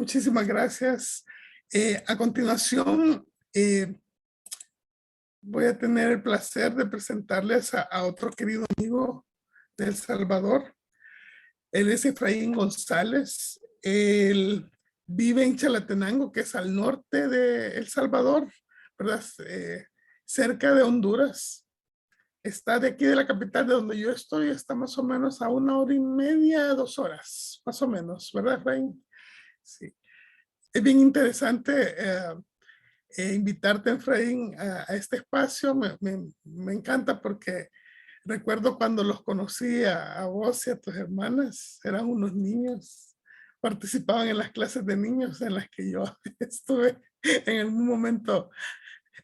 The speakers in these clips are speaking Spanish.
Muchísimas gracias. A continuación, voy a tener el placer de presentarles a otro querido amigo de El Salvador. Él es Efraín González. Él vive en Chalatenango, que es al norte de El Salvador, ¿verdad? Cerca de Honduras. Está de aquí de la capital de donde yo estoy, está más o menos a 1 hora y media, 2 horas, más o menos, ¿verdad, Efraín? Sí. Es bien interesante invitarte, Efraín, a este espacio. Me encanta porque recuerdo cuando los conocí a vos y a tus hermanas, eran unos niños, participaban en las clases de niños en las que yo estuve en algún momento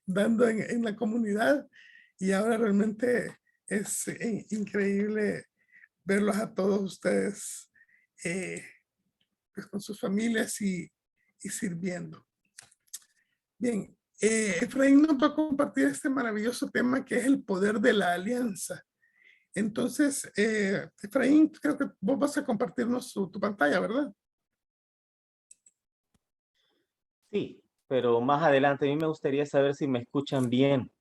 dando en la comunidad, y ahora realmente es increíble verlos a todos ustedes eh, pues con sus familias y sirviendo. Bien, Efraín nos va a compartir este maravilloso tema que es el poder de la alianza. Entonces, Efraín, creo que vos vas a compartirnos tu pantalla, ¿verdad? Sí, pero más adelante a mí me gustaría saber si me escuchan bien.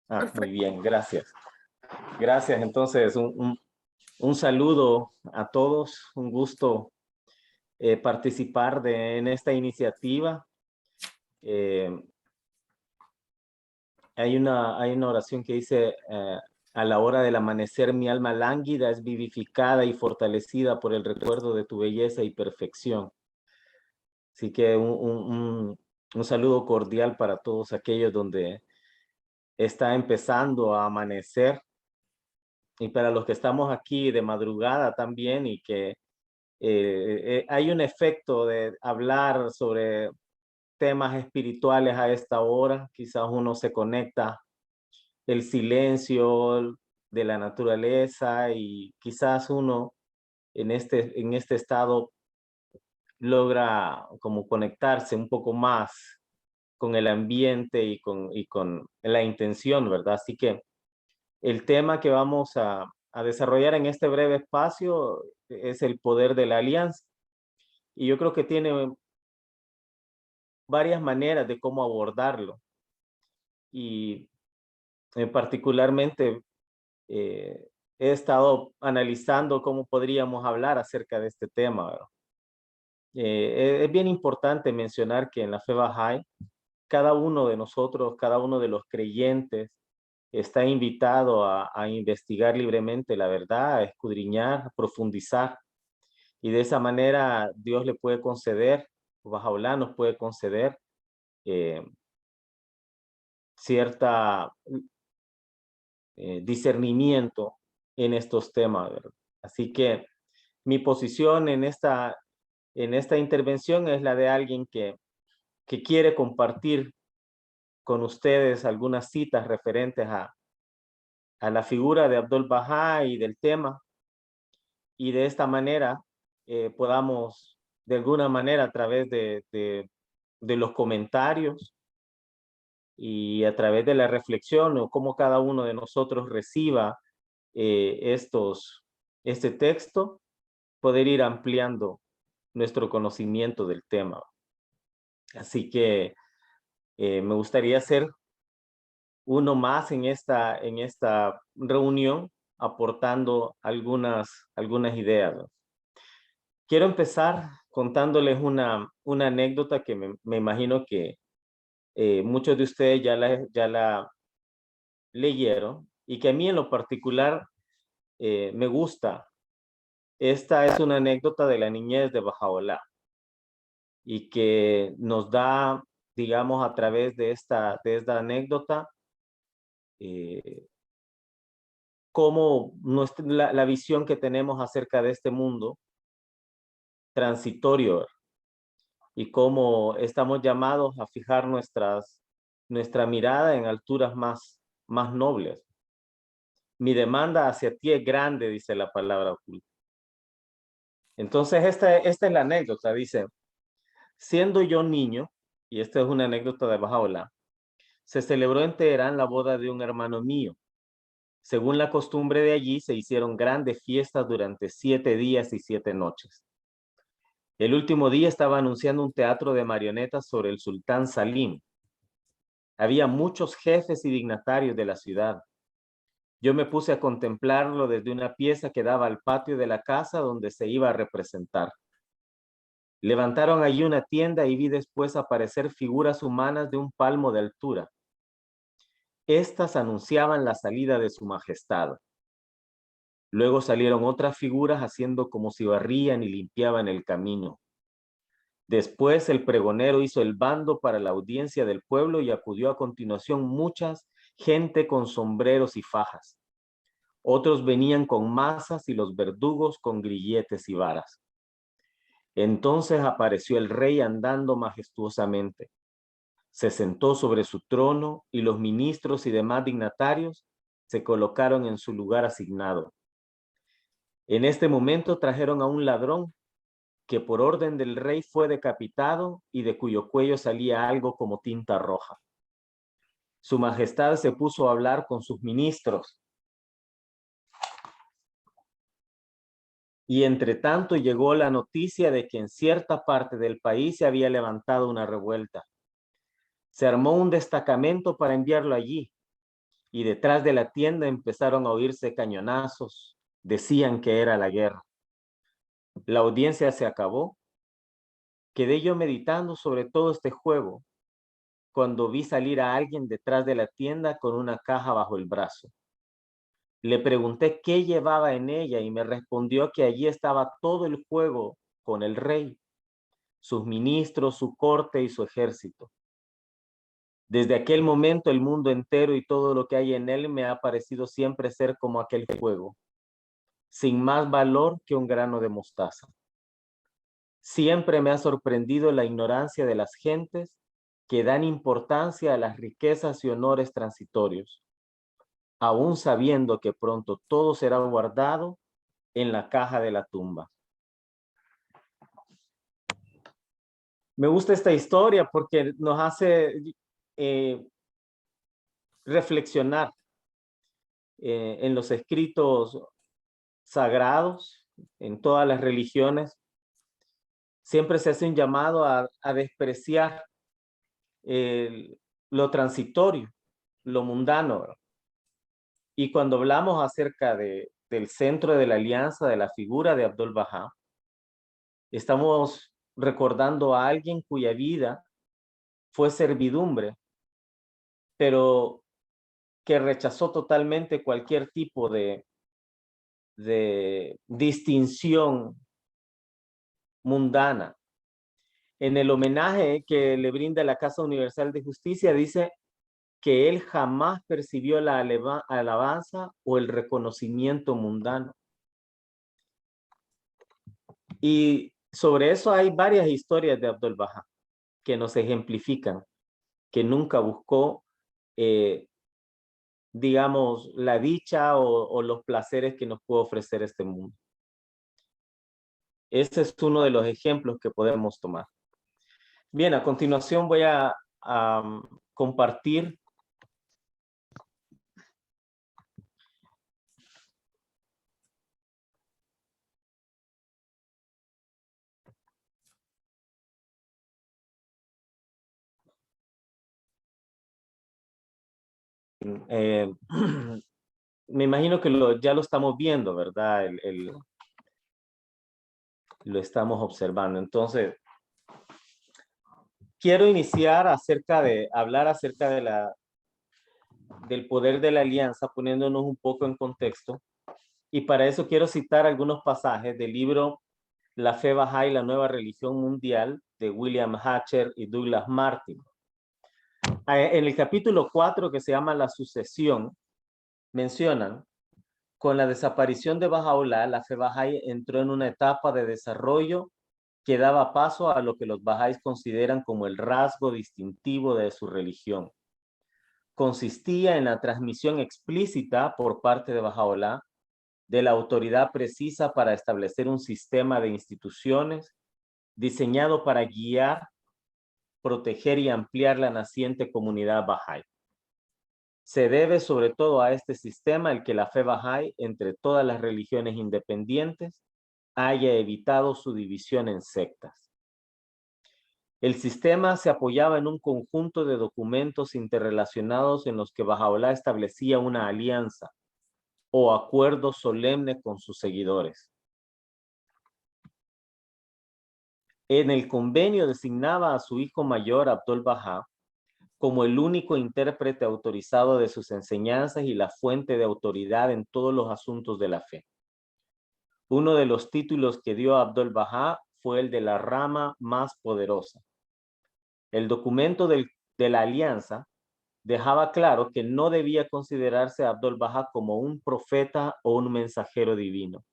Muy Perfecto. bien, gracias. Gracias, entonces un saludo a todos, un gusto participar en esta iniciativa. Hay una oración que dice, a la hora del amanecer mi alma lánguida es vivificada y fortalecida por el recuerdo de tu belleza y perfección. Así que un saludo cordial para todos aquellos donde está empezando a amanecer, y para los que estamos aquí de madrugada también, y que hay un efecto de hablar sobre temas espirituales a esta hora. Quizás uno se conecta el silencio de la naturaleza, y quizás uno en este estado logra como conectarse un poco más con el ambiente y con la intención, ¿verdad? Así que el tema que vamos a desarrollar en este breve espacio es el poder de la alianza. Y yo creo que tiene varias maneras de cómo abordarlo. Y particularmente he estado analizando cómo podríamos hablar acerca de este tema, ¿verdad? Es bien importante mencionar que en la fe Bahá'í, cada uno de nosotros, cada uno de los creyentes, está invitado a investigar libremente la verdad, a escudriñar, a profundizar, y de esa manera Dios le puede conceder, Bahá'u'lláh nos puede conceder eh, cierta discernimiento en estos temas, ¿verdad? Así que mi posición en esta intervención es la de alguien que quiere compartir con ustedes algunas citas referentes a la figura de Abdul Bahá y del tema, y de esta manera podamos de alguna manera a través de los comentarios y a través de la reflexión, o cómo cada uno de nosotros reciba este texto, poder ir ampliando nuestro conocimiento del tema. Así que me gustaría ser uno más en esta reunión, aportando algunas ideas, ¿no? Quiero empezar contándoles una anécdota que me imagino que muchos de ustedes ya la leyeron, y que a mí en lo particular me gusta. Esta es una anécdota de la niñez de Bahá'u'lláh, y que nos da, digamos, a través de esta anécdota, eh, cómo la visión que tenemos acerca de este mundo transitorio, y cómo estamos llamados a fijar nuestra mirada en alturas más nobles. Mi demanda hacia ti es grande, dice la palabra oculta. Entonces, esta es la anécdota. Dice, siendo yo niño, y esta es una anécdota de Bahá'u'lláh, se celebró en Teherán la boda de un hermano mío. Según la costumbre de allí, se hicieron grandes fiestas durante 7 días y 7 noches. El último día estaba anunciando un teatro de marionetas sobre el sultán Salim. Había muchos jefes y dignatarios de la ciudad. Yo me puse a contemplarlo desde una pieza que daba al patio de la casa donde se iba a representar. Levantaron allí una tienda y vi después aparecer figuras humanas de un palmo de altura. Estas anunciaban la salida de su majestad. Luego salieron otras figuras haciendo como si barrían y limpiaban el camino. Después el pregonero hizo el bando para la audiencia del pueblo y acudió a continuación mucha gente con sombreros y fajas. Otros venían con mazas y los verdugos con grilletes y varas. Entonces apareció el rey andando majestuosamente. Se sentó sobre su trono y los ministros y demás dignatarios se colocaron en su lugar asignado. En este momento trajeron a un ladrón que por orden del rey fue decapitado y de cuyo cuello salía algo como tinta roja. Su majestad se puso a hablar con sus ministros. Y entre tanto llegó la noticia de que en cierta parte del país se había levantado una revuelta. Se armó un destacamento para enviarlo allí, y detrás de la tienda empezaron a oírse cañonazos. Decían que era la guerra. La audiencia se acabó. Quedé yo meditando sobre todo este juego cuando vi salir a alguien detrás de la tienda con una caja bajo el brazo. Le pregunté qué llevaba en ella y me respondió que allí estaba todo el juego con el rey, sus ministros, su corte y su ejército. Desde aquel momento el mundo entero y todo lo que hay en él me ha parecido siempre ser como aquel juego, sin más valor que un grano de mostaza. Siempre me ha sorprendido la ignorancia de las gentes que dan importancia a las riquezas y honores transitorios, aún sabiendo que pronto todo será guardado en la caja de la tumba. Me gusta esta historia porque nos hace reflexionar en los escritos sagrados, en todas las religiones. Siempre se hace un llamado a despreciar lo transitorio, lo mundano, ¿verdad? Y cuando hablamos acerca del centro de la alianza, de la figura de Abdul Baha, estamos recordando a alguien cuya vida fue servidumbre, pero que rechazó totalmente cualquier tipo de distinción mundana. En el homenaje que le brinda la Casa Universal de Justicia, dice que él jamás percibió la alabanza o el reconocimiento mundano. Y sobre eso hay varias historias de Abdul Baha que nos ejemplifican que nunca buscó, digamos, la dicha o los placeres que nos puede ofrecer este mundo. Ese es uno de los ejemplos que podemos tomar. Bien, a continuación voy a compartir me imagino que ya lo estamos viendo, ¿verdad? Lo estamos observando. Entonces, quiero iniciar hablar acerca del poder de la alianza, poniéndonos un poco en contexto. Y para eso quiero citar algunos pasajes del libro La Fe Bahá'í, la nueva religión mundial, de William Hatcher y Douglas Martin. En el capítulo 4, que se llama La sucesión, mencionan: con la desaparición de Bahá'u'lláh, la fe Bahá'í entró en una etapa de desarrollo que daba paso a lo que los Bahá'ís consideran como el rasgo distintivo de su religión. Consistía en la transmisión explícita por parte de Bahá'u'lláh de la autoridad precisa para establecer un sistema de instituciones diseñado para guiar, proteger y ampliar la naciente comunidad Bahá'í. Se debe sobre todo a este sistema el que la fe Bahá'í, entre todas las religiones independientes, haya evitado su división en sectas. El sistema se apoyaba en un conjunto de documentos interrelacionados en los que Bahá'u'lláh establecía una alianza o acuerdo solemne con sus seguidores. En el convenio designaba a su hijo mayor, Abdul-Bahá, como el único intérprete autorizado de sus enseñanzas y la fuente de autoridad en todos los asuntos de la fe. Uno de los títulos que dio Abdul-Bahá fue el de la rama más poderosa. El documento de la alianza dejaba claro que no debía considerarse a Abdul-Bahá como un profeta o un mensajero divino,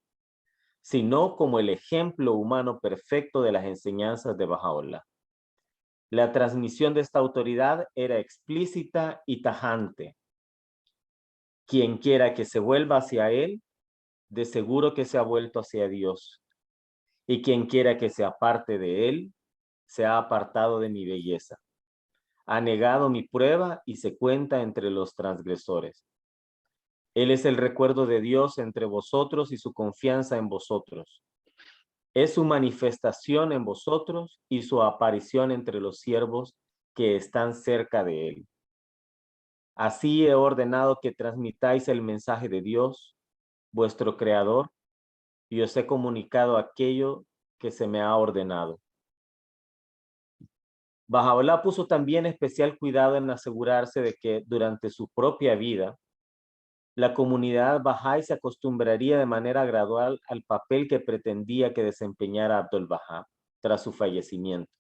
sino como el ejemplo humano perfecto de las enseñanzas de Bahá'u'lláh. La transmisión de esta autoridad era explícita y tajante. Quien quiera que se vuelva hacia él, de seguro que se ha vuelto hacia Dios. Y quien quiera que se aparte de él, se ha apartado de mi belleza. Ha negado mi prueba y se cuenta entre los transgresores. Él es el recuerdo de Dios entre vosotros y su confianza en vosotros. Es su manifestación en vosotros y su aparición entre los siervos que están cerca de él. Así he ordenado que transmitáis el mensaje de Dios, vuestro Creador, y os he comunicado aquello que se me ha ordenado. Bahá'u'lláh puso también especial cuidado en asegurarse de que durante su propia vida, la comunidad Bahá'í se acostumbraría de manera gradual al papel que pretendía que desempeñara Abdul-Bahá tras su fallecimiento.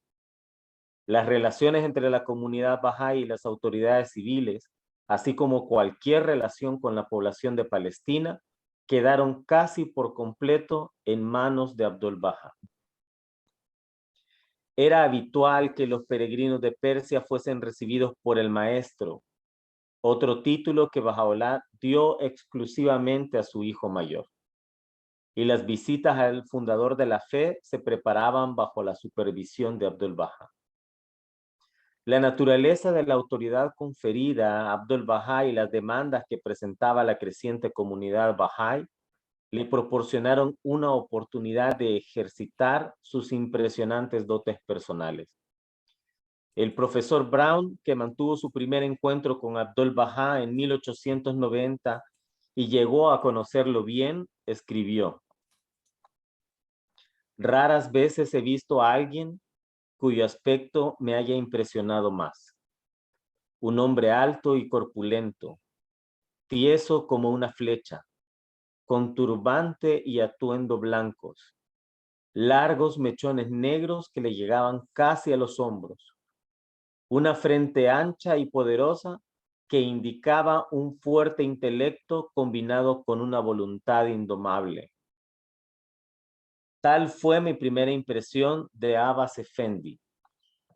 Las relaciones entre la comunidad Bahá'í y las autoridades civiles, así como cualquier relación con la población de Palestina, quedaron casi por completo en manos de Abdul-Bahá. Era habitual que los peregrinos de Persia fuesen recibidos por el maestro, otro título que Bahá'u'lláh dio exclusivamente a su hijo mayor. Y las visitas al fundador de la fe se preparaban bajo la supervisión de Abdul-Bahá. La naturaleza de la autoridad conferida a Abdul-Bahá y las demandas que presentaba la creciente comunidad Bahá'í le proporcionaron una oportunidad de ejercitar sus impresionantes dotes personales. El profesor Brown, que mantuvo su primer encuentro con Abdul-Bahá en 1890 y llegó a conocerlo bien, escribió: raras veces he visto a alguien cuyo aspecto me haya impresionado más. Un hombre alto y corpulento, tieso como una flecha, con turbante y atuendo blancos, largos mechones negros que le llegaban casi a los hombros, una frente ancha y poderosa que indicaba un fuerte intelecto combinado con una voluntad indomable. Tal fue mi primera impresión de Abbas Efendi,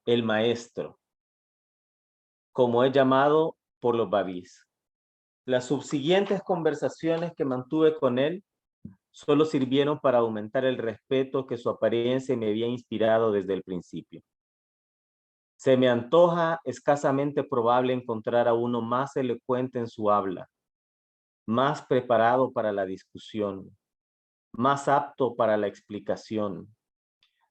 el maestro, como es llamado por los babís. Las subsiguientes conversaciones que mantuve con él solo sirvieron para aumentar el respeto que su apariencia me había inspirado desde el principio. Se me antoja escasamente probable encontrar a uno más elocuente en su habla, más preparado para la discusión, más apto para la explicación,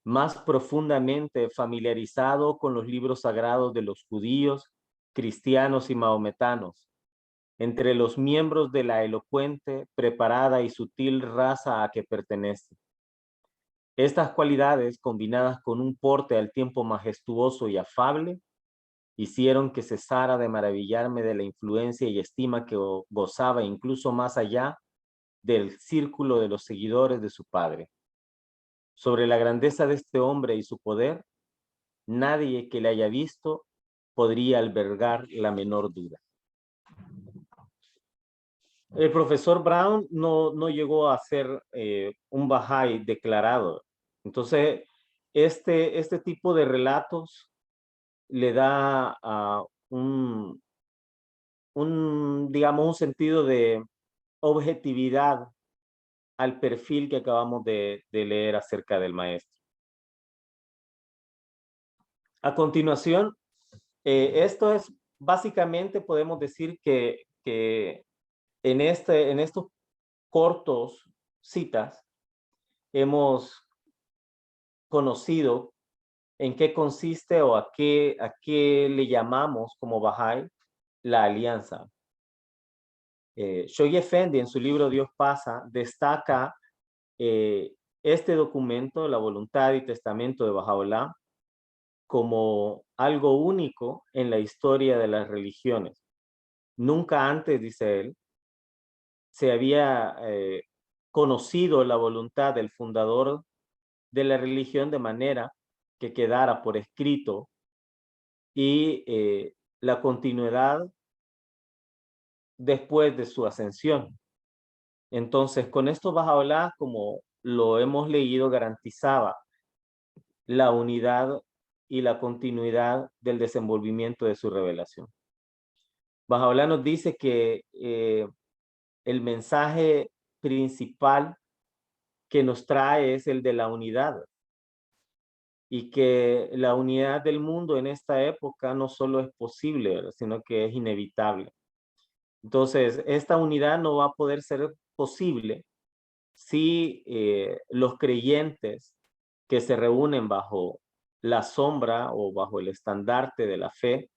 más profundamente familiarizado con los libros sagrados de los judíos, cristianos y mahometanos, entre los miembros de la elocuente, preparada y sutil raza a que pertenece. Estas cualidades, combinadas con un porte al tiempo majestuoso y afable, hicieron que cesara de maravillarme de la influencia y estima que gozaba incluso más allá del círculo de los seguidores de su padre. Sobre la grandeza de este hombre y su poder, nadie que le haya visto podría albergar la menor duda. El profesor Brown no llegó a ser un Bahá'í declarado. Entonces, este tipo de relatos le da digamos, un sentido de objetividad al perfil que acabamos de leer acerca del maestro. A continuación, esto es básicamente, podemos decir que en estos cortos citas, hemos conocido en qué consiste o a qué le llamamos como Bahá'í la alianza. Shoghi Effendi, en su libro Dios pasa, destaca este documento, la voluntad y testamento de Baha'u'lláh, como algo único en la historia de las religiones. Nunca antes, dice él, se había conocido la voluntad del fundador de la religión de manera que quedara por escrito y la continuidad después de su ascensión. Entonces, con esto Baha'u'lláh, como lo hemos leído, garantizaba la unidad y la continuidad del desenvolvimiento de su revelación. Baha'u'lláh nos dice que el mensaje principal que nos trae es el de la unidad, y que la unidad del mundo en esta época no solo es posible, sino que es inevitable. Entonces, esta unidad no va a poder ser posible si los creyentes que se reúnen bajo la sombra o bajo el estandarte de la fe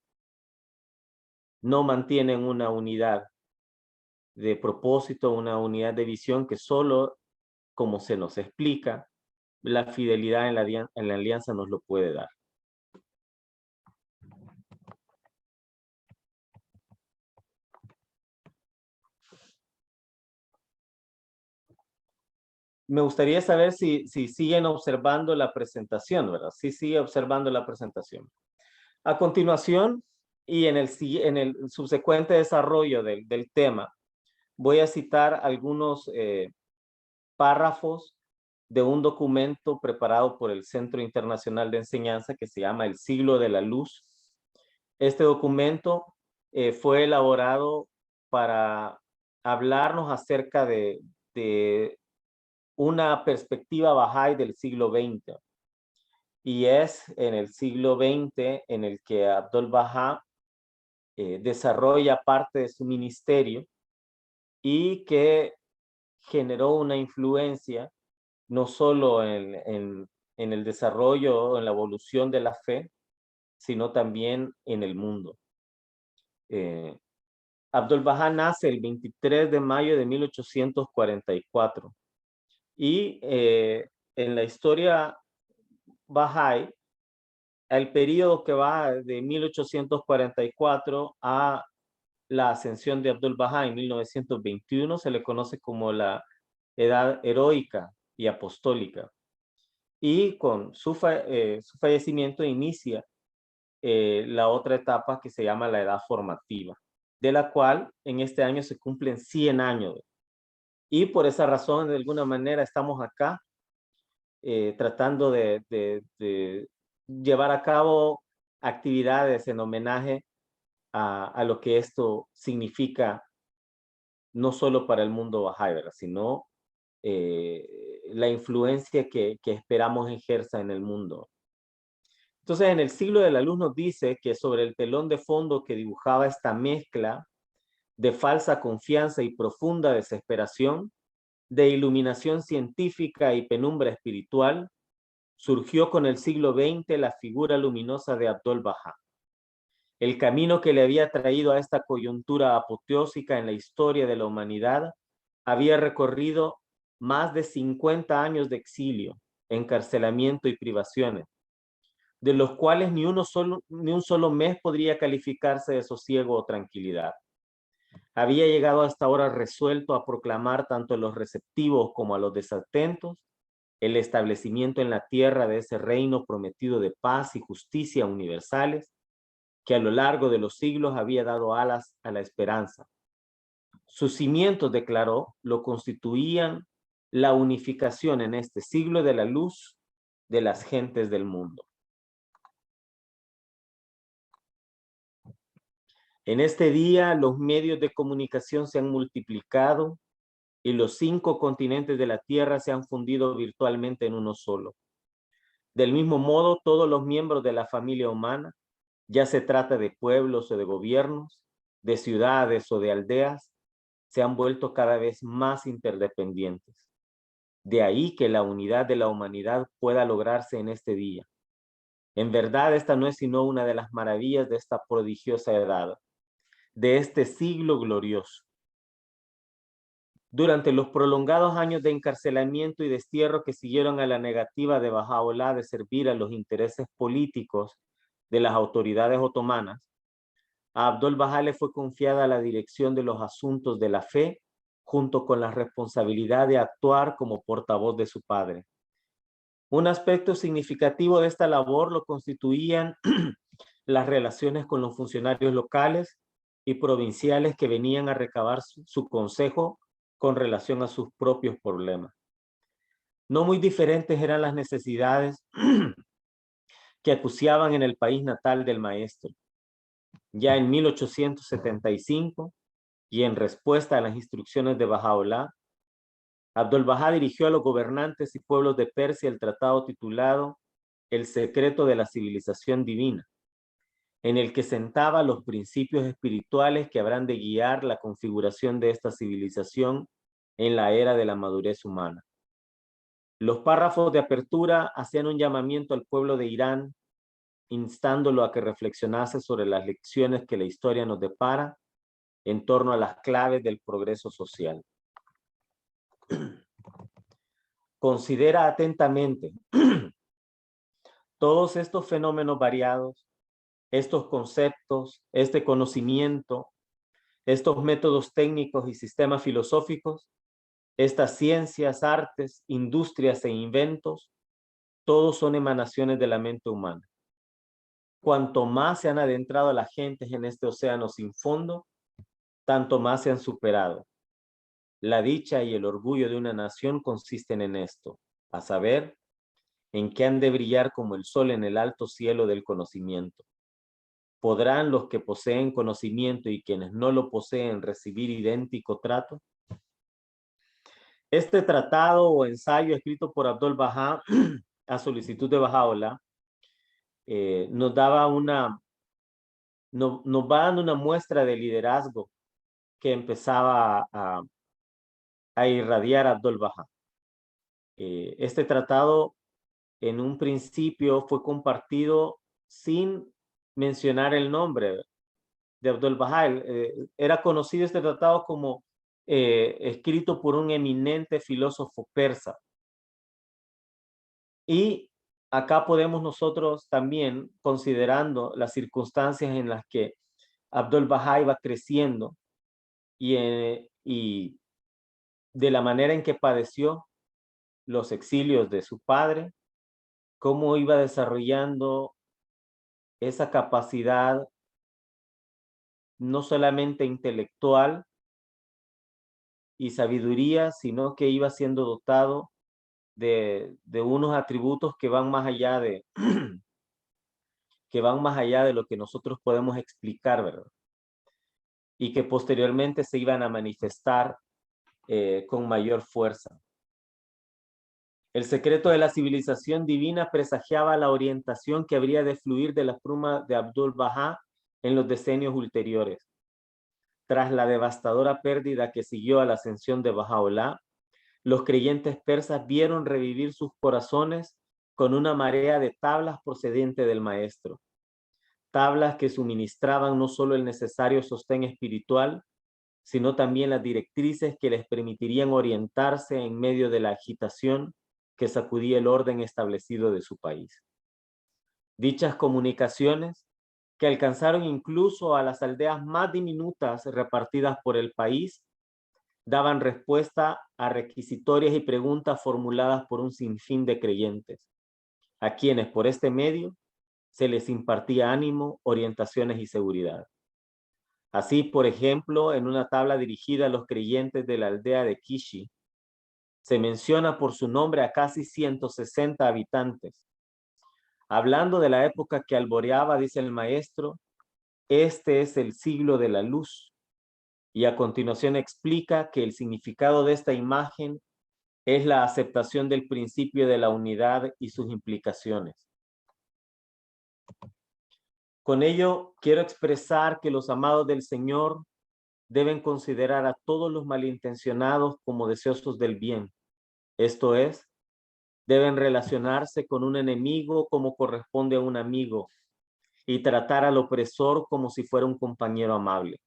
no mantienen una unidad de propósito, una unidad de visión que solo, como se nos explica, la fidelidad en la alianza nos lo puede dar. Me gustaría saber si siguen observando la presentación, ¿verdad? Sí sigue observando la presentación. A continuación, y en el subsecuente desarrollo del tema, voy a citar algunos párrafos de un documento preparado por el Centro Internacional de Enseñanza que se llama El Siglo de la Luz. Este documento fue elaborado para hablarnos acerca de una perspectiva Bahá'í del siglo XX. Y es en el siglo XX en el que Abdul-Bahá desarrolla parte de su ministerio y que generó una influencia no solo en el desarrollo o en la evolución de la fe, sino también en el mundo. Abdul-Bahá nace el 23 de mayo de 1844 y en la historia Bahá'í, el periodo que va de 1844 a la ascensión de Abdul-Bahá en 1921 se le conoce como la edad heroica y apostólica. Y con su fallecimiento inicia la otra etapa que se llama la edad formativa, de la cual en este año se cumplen 100 años. Y por esa razón, de alguna manera, estamos acá tratando de llevar a cabo actividades en homenaje a lo que esto significa no solo para el mundo Bahá'í, sino la influencia que esperamos ejerza en el mundo. Entonces, en el siglo de la luz nos dice que sobre el telón de fondo que dibujaba esta mezcla de falsa confianza y profunda desesperación, de iluminación científica y penumbra espiritual, surgió con el siglo XX la figura luminosa de Abdul-Bahá. El camino que le había traído a esta coyuntura apoteósica en la historia de la humanidad había recorrido más de 50 años de exilio, encarcelamiento y privaciones, de los cuales ni un solo mes podría calificarse de sosiego o tranquilidad. Había llegado hasta ahora resuelto a proclamar tanto a los receptivos como a los desatentos el establecimiento en la tierra de ese reino prometido de paz y justicia universales que a lo largo de los siglos había dado alas a la esperanza. Sus cimientos, declaró, lo constituían la unificación en este siglo de la luz de las gentes del mundo. En este día, los medios de comunicación se han multiplicado y los 5 continentes de la Tierra se han fundido virtualmente en uno solo. Del mismo modo, todos los miembros de la familia humana, ya se trata de pueblos o de gobiernos, de ciudades o de aldeas, se han vuelto cada vez más interdependientes. De ahí que la unidad de la humanidad pueda lograrse en este día. En verdad, esta no es sino una de las maravillas de esta prodigiosa edad, de este siglo glorioso. Durante los prolongados años de encarcelamiento y destierro que siguieron a la negativa de Bahá'u'lláh de servir a los intereses políticos de las autoridades otomanas, a Abdul-Bahá le fue confiada la dirección de los asuntos de la fe, junto con la responsabilidad de actuar como portavoz de su padre. Un aspecto significativo de esta labor lo constituían las relaciones con los funcionarios locales y provinciales que venían a recabar su consejo con relación a sus propios problemas. No muy diferentes eran las necesidades que acuciaban en el país natal del maestro. Ya en 1875, y en respuesta a las instrucciones de Bahá'u'lláh, Abdul-Bahá dirigió a los gobernantes y pueblos de Persia el tratado titulado El secreto de la civilización divina, en el que sentaba los principios espirituales que habrán de guiar la configuración de esta civilización en la era de la madurez humana. Los párrafos de apertura hacían un llamamiento al pueblo de Irán, instándolo a que reflexionase sobre las lecciones que la historia nos depara en torno a las claves del progreso social. Considera atentamente todos estos fenómenos variados, estos conceptos, este conocimiento, estos métodos técnicos y sistemas filosóficos, estas ciencias, artes, industrias e inventos, todos son emanaciones de la mente humana. Cuanto más se han adentrado las gentes en este océano sin fondo, tanto más se han superado. La dicha y el orgullo de una nación consisten en esto, a saber, en que han de brillar como el sol en el alto cielo del conocimiento. ¿Podrán los que poseen conocimiento y quienes no lo poseen recibir idéntico trato? Este tratado o ensayo escrito por Abdul-Bahá a solicitud de Bahá'u'lláh nos va dando una muestra de liderazgo que empezaba a irradiar Abdul-Bahá. Este tratado en un principio fue compartido sin mencionar el nombre de Abdul-Bahá. Era conocido este tratado como escrito por un eminente filósofo persa. Y acá podemos nosotros también, considerando las circunstancias en las que Abdul-Bahá iba creciendo y de la manera en que padeció los exilios de su padre, cómo iba desarrollando esa capacidad no solamente intelectual y sabiduría, sino que iba siendo dotado de unos atributos que van más allá de que van más allá de lo que nosotros podemos explicar, ¿verdad? Y que posteriormente se iban a manifestar con mayor fuerza. El secreto de la civilización divina presagiaba la orientación que habría de fluir de la pluma de Abdul-Bahá en los decenios ulteriores. Tras la devastadora pérdida que siguió a la ascensión de Bahá'u'lláh, los creyentes persas vieron revivir sus corazones con una marea de tablas procedente del maestro. Tablas que suministraban no solo el necesario sostén espiritual, sino también las directrices que les permitirían orientarse en medio de la agitación que sacudía el orden establecido de su país. Dichas comunicaciones, que alcanzaron incluso a las aldeas más diminutas repartidas por el país, daban respuesta a requisitorias y preguntas formuladas por un sinfín de creyentes, a quienes por este medio se les impartía ánimo, orientaciones y seguridad. Así, por ejemplo, en una tabla dirigida a los creyentes de la aldea de Kishi, se menciona por su nombre a casi 160 habitantes. Hablando de la época que alboreaba, dice el maestro, este es el siglo de la luz. Y a continuación explica que el significado de esta imagen es la aceptación del principio de la unidad y sus implicaciones. Con ello, quiero expresar que los amados del Señor deben considerar a todos los malintencionados como deseosos del bien, Esto es, deben relacionarse con un enemigo como corresponde a un amigo y tratar al opresor como si fuera un compañero amable.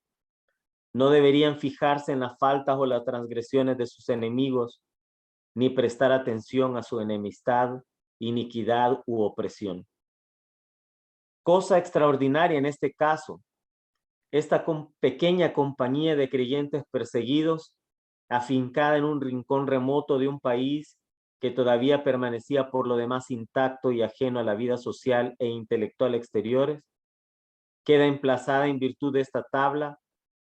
No deberían fijarse en las faltas o las transgresiones de sus enemigos, ni prestar atención a su enemistad, iniquidad u opresión. Cosa extraordinaria en este caso, esta pequeña compañía de creyentes perseguidos, afincada en un rincón remoto de un país que todavía permanecía por lo demás intacto y ajeno a la vida social e intelectual exteriores, queda emplazada en virtud de esta tabla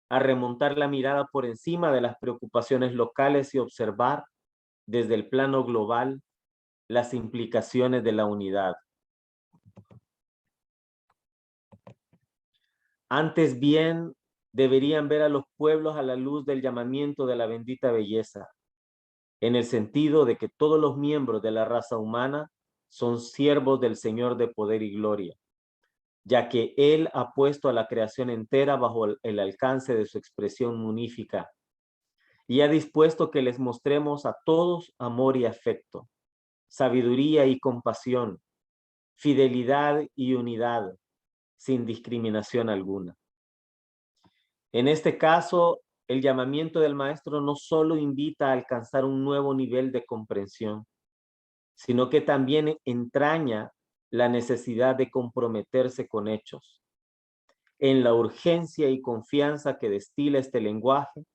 a remontar la mirada por encima de las preocupaciones locales y observar desde el plano global las implicaciones de la unidad. Antes bien, deberían ver a los pueblos a la luz del llamamiento de la bendita belleza, en el sentido de que todos los miembros de la raza humana son siervos del Señor de poder y gloria, ya que Él ha puesto a la creación entera bajo el alcance de su expresión unífica y ha dispuesto que les mostremos a todos amor y afecto, sabiduría y compasión, fidelidad y unidad, sin discriminación alguna. En este caso, el llamamiento del maestro no solo invita a alcanzar un nuevo nivel de comprensión, sino que también entraña la necesidad de comprometerse con hechos. En la urgencia y confianza que destila este lenguaje,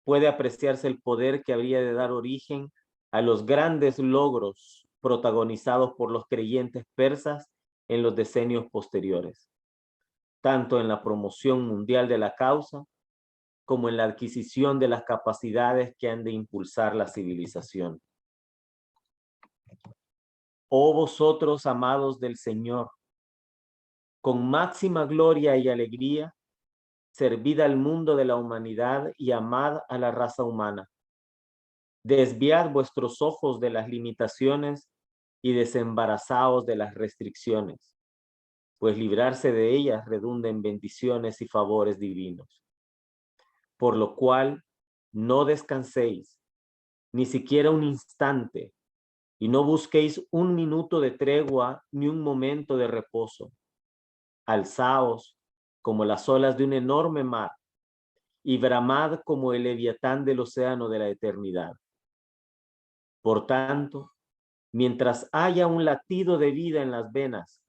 puede apreciarse el poder que habría de dar origen a los grandes logros protagonizados por los creyentes persas en los decenios posteriores, tanto en la promoción mundial de la causa como en la adquisición de las capacidades que han de impulsar la civilización. Oh vosotros, amados del Señor, con máxima gloria y alegría, servid al mundo de la humanidad y amad a la raza humana. Desviad vuestros ojos de las limitaciones y desembarazaos de las restricciones, pues librarse de ellas redunda en bendiciones y favores divinos. Por lo cual, no descanséis, ni siquiera un instante, y no busquéis un minuto de tregua ni un momento de reposo. Alzaos como las olas de un enorme mar, y bramad como el leviatán del océano de la eternidad. Por tanto, mientras haya un latido de vida en las venas,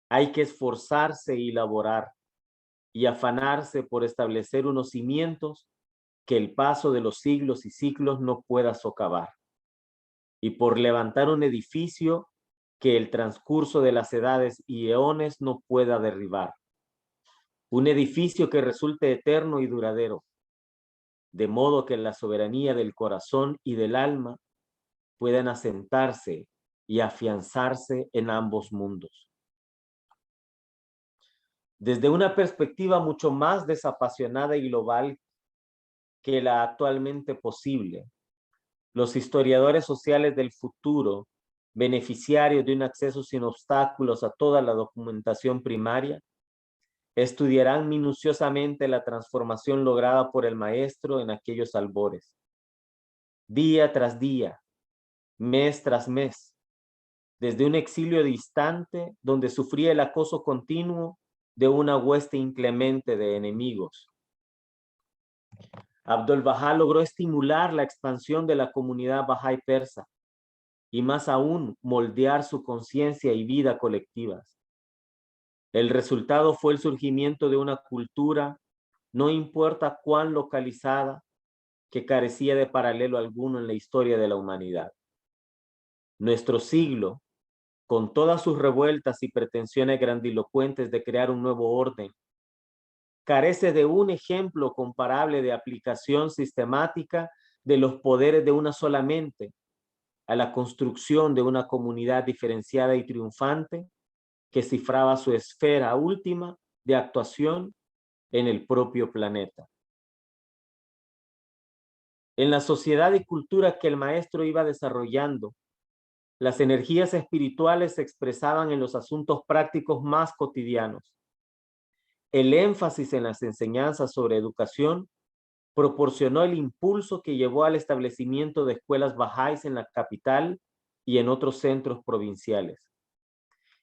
hay que esforzarse y laborar, y afanarse por establecer unos cimientos que el paso de los siglos y siglos no pueda socavar, y por levantar un edificio que el transcurso de las edades y eones no pueda derribar. Un edificio que resulte eterno y duradero, de modo que la soberanía del corazón y del alma puedan asentarse y afianzarse en ambos mundos. Desde una perspectiva mucho más desapasionada y global que la actualmente posible, los historiadores sociales del futuro, beneficiarios de un acceso sin obstáculos a toda la documentación primaria, estudiarán minuciosamente la transformación lograda por el maestro en aquellos albores. Día tras día, mes tras mes, desde un exilio distante donde sufría el acoso continuo de una hueste inclemente de enemigos. Abdul-Bahá logró estimular la expansión de la comunidad Bahá'í persa y más aún moldear su conciencia y vida colectivas. El resultado fue el surgimiento de una cultura, no importa cuán localizada, que carecía de paralelo alguno en la historia de la humanidad. Nuestro siglo, con todas sus revueltas y pretensiones grandilocuentes de crear un nuevo orden, carece de un ejemplo comparable de aplicación sistemática de los poderes de una sola mente a la construcción de una comunidad diferenciada y triunfante que cifraba su esfera última de actuación en el propio planeta. En la sociedad y cultura que el maestro iba desarrollando, las energías espirituales se expresaban en los asuntos prácticos más cotidianos. El énfasis en las enseñanzas sobre educación proporcionó el impulso que llevó al establecimiento de escuelas bahá'ís en la capital y en otros centros provinciales,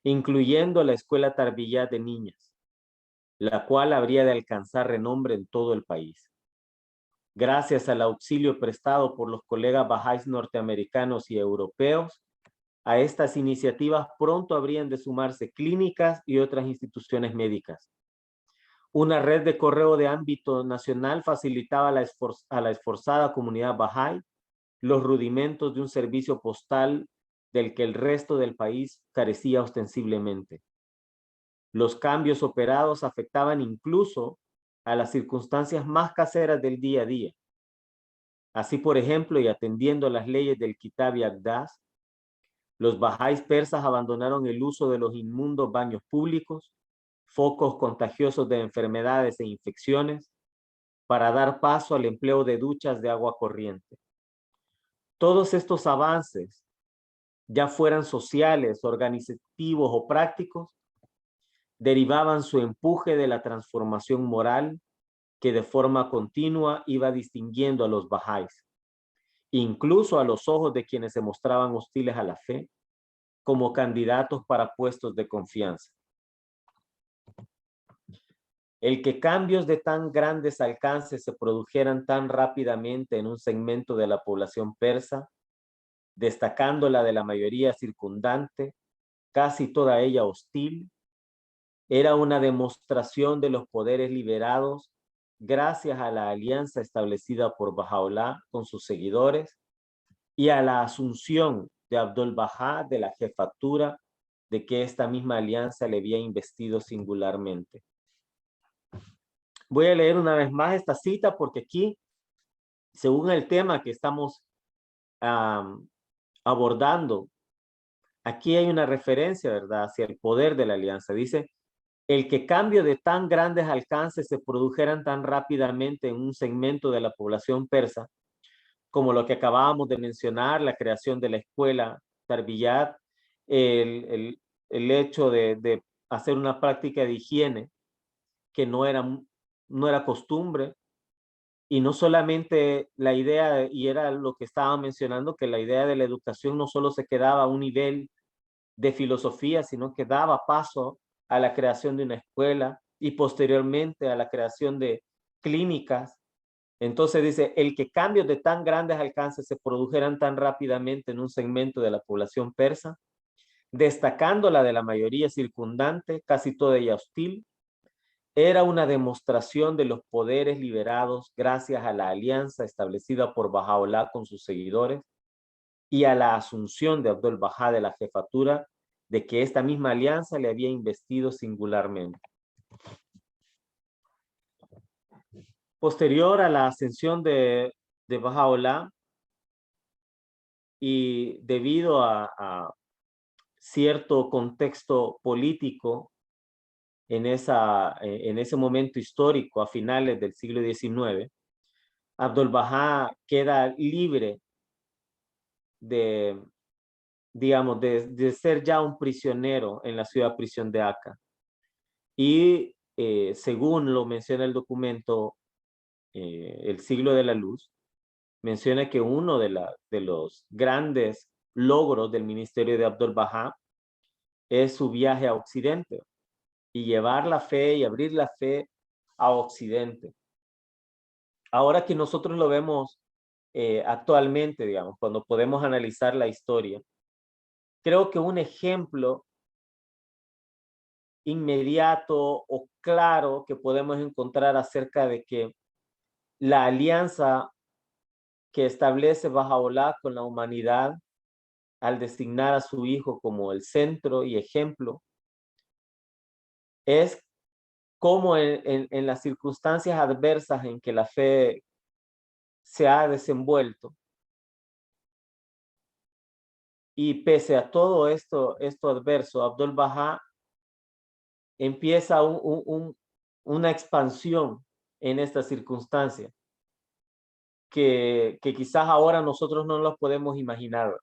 incluyendo la Escuela Tarbiyat de niñas, la cual habría de alcanzar renombre en todo el país. Gracias al auxilio prestado por los colegas bahá'ís norteamericanos y europeos, a estas iniciativas pronto habrían de sumarse clínicas y otras instituciones médicas. Una red de correo de ámbito nacional facilitaba a la esforzada comunidad bahá'í los rudimentos de un servicio postal del que el resto del país carecía ostensiblemente. Los cambios operados afectaban incluso a las circunstancias más caseras del día a día. Así, por ejemplo, y atendiendo las leyes del Kitab y Aqdas, los bahá'ís persas abandonaron el uso de los inmundos baños públicos, focos contagiosos de enfermedades e infecciones, para dar paso al empleo de duchas de agua corriente. Todos estos avances, ya fueran sociales, organizativos o prácticos, derivaban su empuje de la transformación moral que de forma continua iba distinguiendo a los bahá'ís, incluso a los ojos de quienes se mostraban hostiles a la fe, como candidatos para puestos de confianza. El que cambios de tan grandes alcances se produjeran tan rápidamente en un segmento de la población persa, destacándola de la mayoría circundante, casi toda ella hostil, era una demostración de los poderes liberados gracias a la alianza establecida por Baha'u'lláh con sus seguidores y a la asunción de Abdul Bahá de la jefatura de que esta misma alianza le había investido singularmente. Voy a leer una vez más esta cita porque aquí, según el tema que estamos abordando, aquí hay una referencia, ¿verdad?, hacia el poder de la alianza. Dice, el que cambio de tan grandes alcances se produjeran tan rápidamente en un segmento de la población persa, como lo que acabábamos de mencionar, la creación de la escuela Tarbiyat, el hecho de hacer una práctica de higiene que no era costumbre, y no solamente la idea, y era lo que estaba mencionando, que la idea de la educación no solo se quedaba a un nivel de filosofía, sino que daba paso a la creación de una escuela y posteriormente a la creación de clínicas. Entonces dice, el que cambios de tan grandes alcances se produjeran tan rápidamente en un segmento de la población persa, destacándola de la mayoría circundante, casi toda ella hostil, era una demostración de los poderes liberados gracias a la alianza establecida por Baha'u'lláh con sus seguidores y a la asunción de Abdul Bahá de la jefatura de que esta misma alianza le había investido singularmente. Posterior a la ascensión de Baha'u'lláh y debido a cierto contexto político en ese momento histórico a finales del siglo XIX, Abdul Bahá queda libre de, digamos, de ser ya un prisionero en la ciudad prisión de Acá. Y según lo menciona el documento El Siglo de la Luz, menciona que uno de los grandes logros del ministerio de Abdul Bahá es su viaje a Occidente y llevar la fe y abrir la fe a Occidente. Ahora que nosotros lo vemos actualmente, digamos, cuando podemos analizar la historia, creo que un ejemplo inmediato o claro que podemos encontrar acerca de que la alianza que establece Baha'u'lláh con la humanidad al designar a su hijo como el centro y ejemplo es cómo en las circunstancias adversas en que la fe se ha desenvuelto y pese a todo esto adverso, Abdul Bahá empieza una expansión en estas circunstancias que quizás ahora nosotros no los podemos imaginar.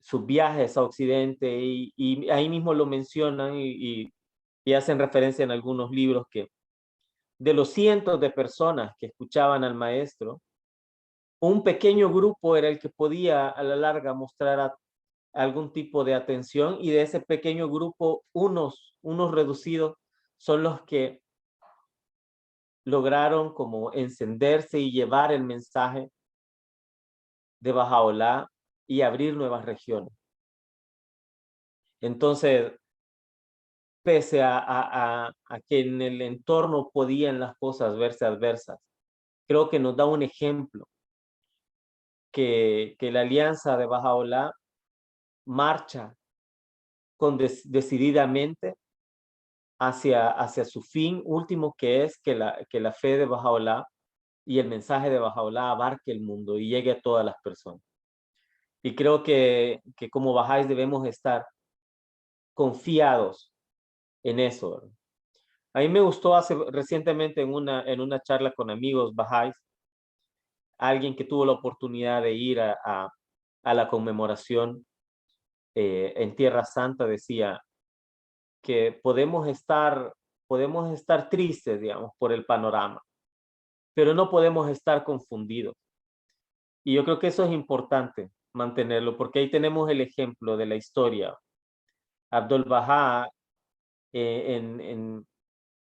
Sus viajes a Occidente y ahí mismo lo mencionan y hacen referencia en algunos libros que de los cientos de personas que escuchaban al maestro, un pequeño grupo era el que podía a la larga mostrar algún tipo de atención, y de ese pequeño grupo, unos reducidos son los que lograron como encenderse y llevar el mensaje de Bahá'u'lláh y abrir nuevas regiones. Entonces, pese a que en el entorno podían las cosas verse adversas, creo que nos da un ejemplo que la alianza de Bahá'u'lláh marcha decididamente hacia su fin último, que es que la fe de Bahá'u'lláh y el mensaje de Bahá'u'lláh abarque el mundo y llegue a todas las personas. Y creo que como bahá'ís debemos estar confiados en eso, ¿verdad? A mí me gustó recientemente en una charla con amigos bahá'ís, alguien que tuvo la oportunidad de ir a la conmemoración en Tierra Santa decía que podemos estar tristes, digamos, por el panorama, pero no podemos estar confundidos. Y yo creo que eso es importante mantenerlo, porque ahí tenemos el ejemplo de la historia. Abdul Bahá, en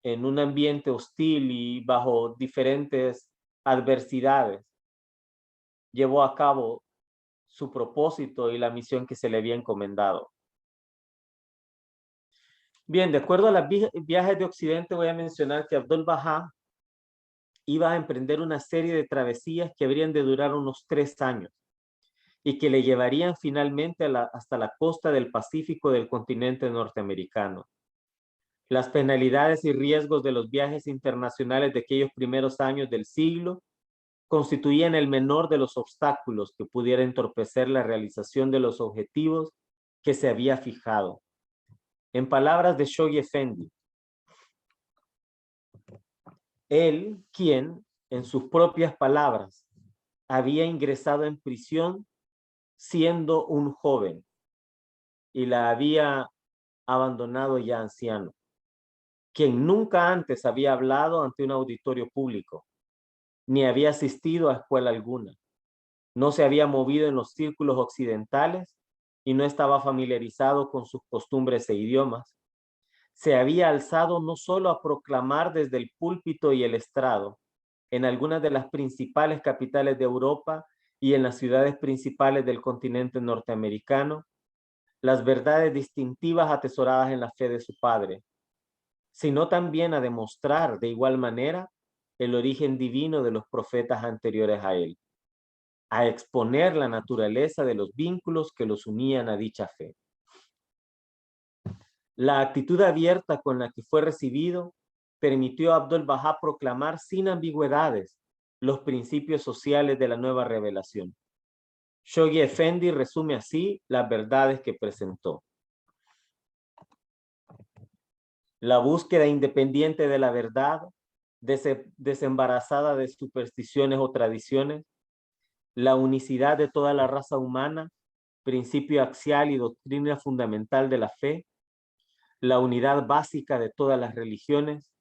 un ambiente hostil y bajo diferentes adversidades, llevó a cabo su propósito y la misión que se le había encomendado. Bien, de acuerdo a los viajes de Occidente, voy a mencionar que Abdul Bahá iba a emprender una serie de travesías que habrían de durar unos 3 años y que le llevarían finalmente hasta la costa del Pacífico del continente norteamericano. Las penalidades y riesgos de los viajes internacionales de aquellos primeros años del siglo constituían el menor de los obstáculos que pudiera entorpecer la realización de los objetivos que se había fijado. En palabras de Shoghi Effendi, él, quien, en sus propias palabras, había ingresado en prisión siendo un joven y la había abandonado ya anciano, quien nunca antes había hablado ante un auditorio público, ni había asistido a escuela alguna, no se había movido en los círculos occidentales y no estaba familiarizado con sus costumbres e idiomas. Se había alzado no solo a proclamar desde el púlpito y el estrado, en algunas de las principales capitales de Europa y en las ciudades principales del continente norteamericano, las verdades distintivas atesoradas en la fe de su padre, sino también a demostrar de igual manera el origen divino de los profetas anteriores a él, a exponer la naturaleza de los vínculos que los unían a dicha fe. La actitud abierta con la que fue recibido permitió a Abdul Bahá proclamar sin ambigüedades los principios sociales de la nueva revelación. Shoghi Effendi resume así las verdades que presentó. La búsqueda independiente de la verdad, desembarazada de supersticiones o tradiciones, la unicidad de toda la raza humana, principio axial y doctrina fundamental de la fe, la unidad básica de todas las religiones,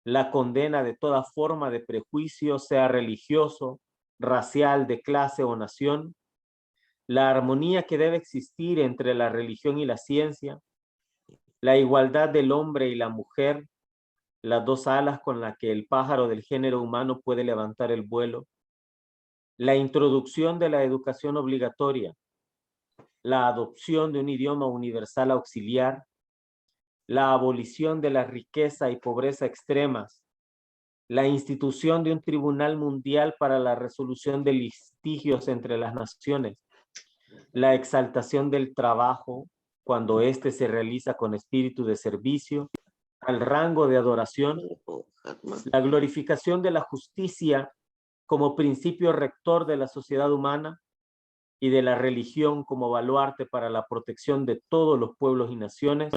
la condena de toda forma de prejuicio, sea religioso, racial, de clase o nación, la armonía que debe existir entre la religión y la ciencia, la igualdad del hombre y la mujer, las dos alas con las que el pájaro del género humano puede levantar el vuelo, la introducción de la educación obligatoria, la adopción de un idioma universal auxiliar, la abolición de la riqueza y pobreza extremas, la institución de un tribunal mundial para la resolución de litigios entre las naciones, la exaltación del trabajo cuando éste se realiza con espíritu de servicio, al rango de adoración, la glorificación de la justicia como principio rector de la sociedad humana y de la religión como baluarte para la protección de todos los pueblos y naciones,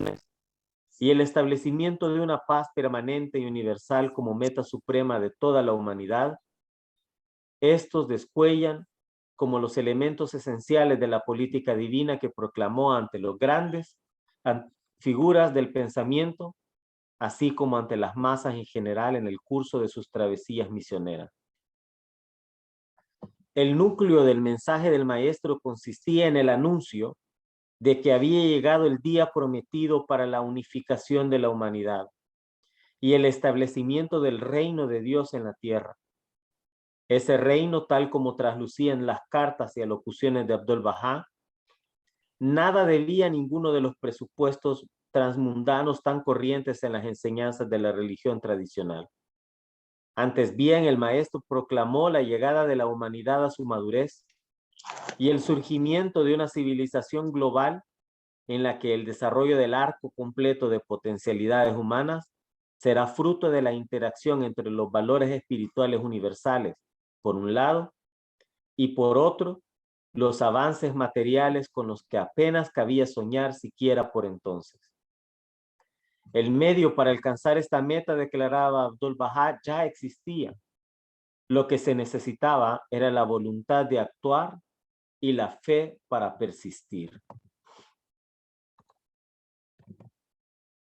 y el establecimiento de una paz permanente y universal como meta suprema de toda la humanidad, estos descuellan como los elementos esenciales de la política divina que proclamó ante los grandes figuras del pensamiento así como ante las masas en general en el curso de sus travesías misioneras. El núcleo del mensaje del maestro consistía en el anuncio de que había llegado el día prometido para la unificación de la humanidad y el establecimiento del reino de Dios en la tierra. Ese reino, tal como traslucían las cartas y alocuciones de Abdul-Bahá, nada debía a ninguno de los presupuestos transmundanos tan corrientes en las enseñanzas de la religión tradicional. Antes bien, el maestro proclamó la llegada de la humanidad a su madurez y el surgimiento de una civilización global en la que el desarrollo del arco completo de potencialidades humanas será fruto de la interacción entre los valores espirituales universales, por un lado, y por otro, los avances materiales con los que apenas cabía soñar siquiera por entonces. El medio para alcanzar esta meta, declaraba Abdul-Bahá, ya existía. Lo que se necesitaba era la voluntad de actuar y la fe para persistir.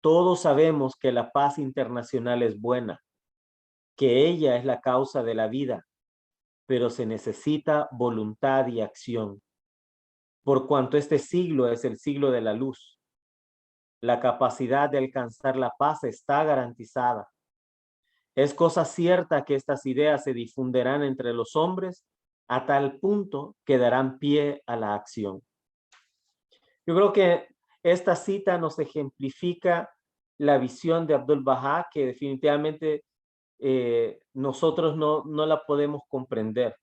Todos sabemos que la paz internacional es buena, que ella es la causa de la vida, pero se necesita voluntad y acción. Por cuanto este siglo es el siglo de la luz, la capacidad de alcanzar la paz está garantizada. Es cosa cierta que estas ideas se difundirán entre los hombres a tal punto que darán pie a la acción. Yo creo que esta cita nos ejemplifica la visión de Abdul-Bahá, que definitivamente nosotros no la podemos comprender.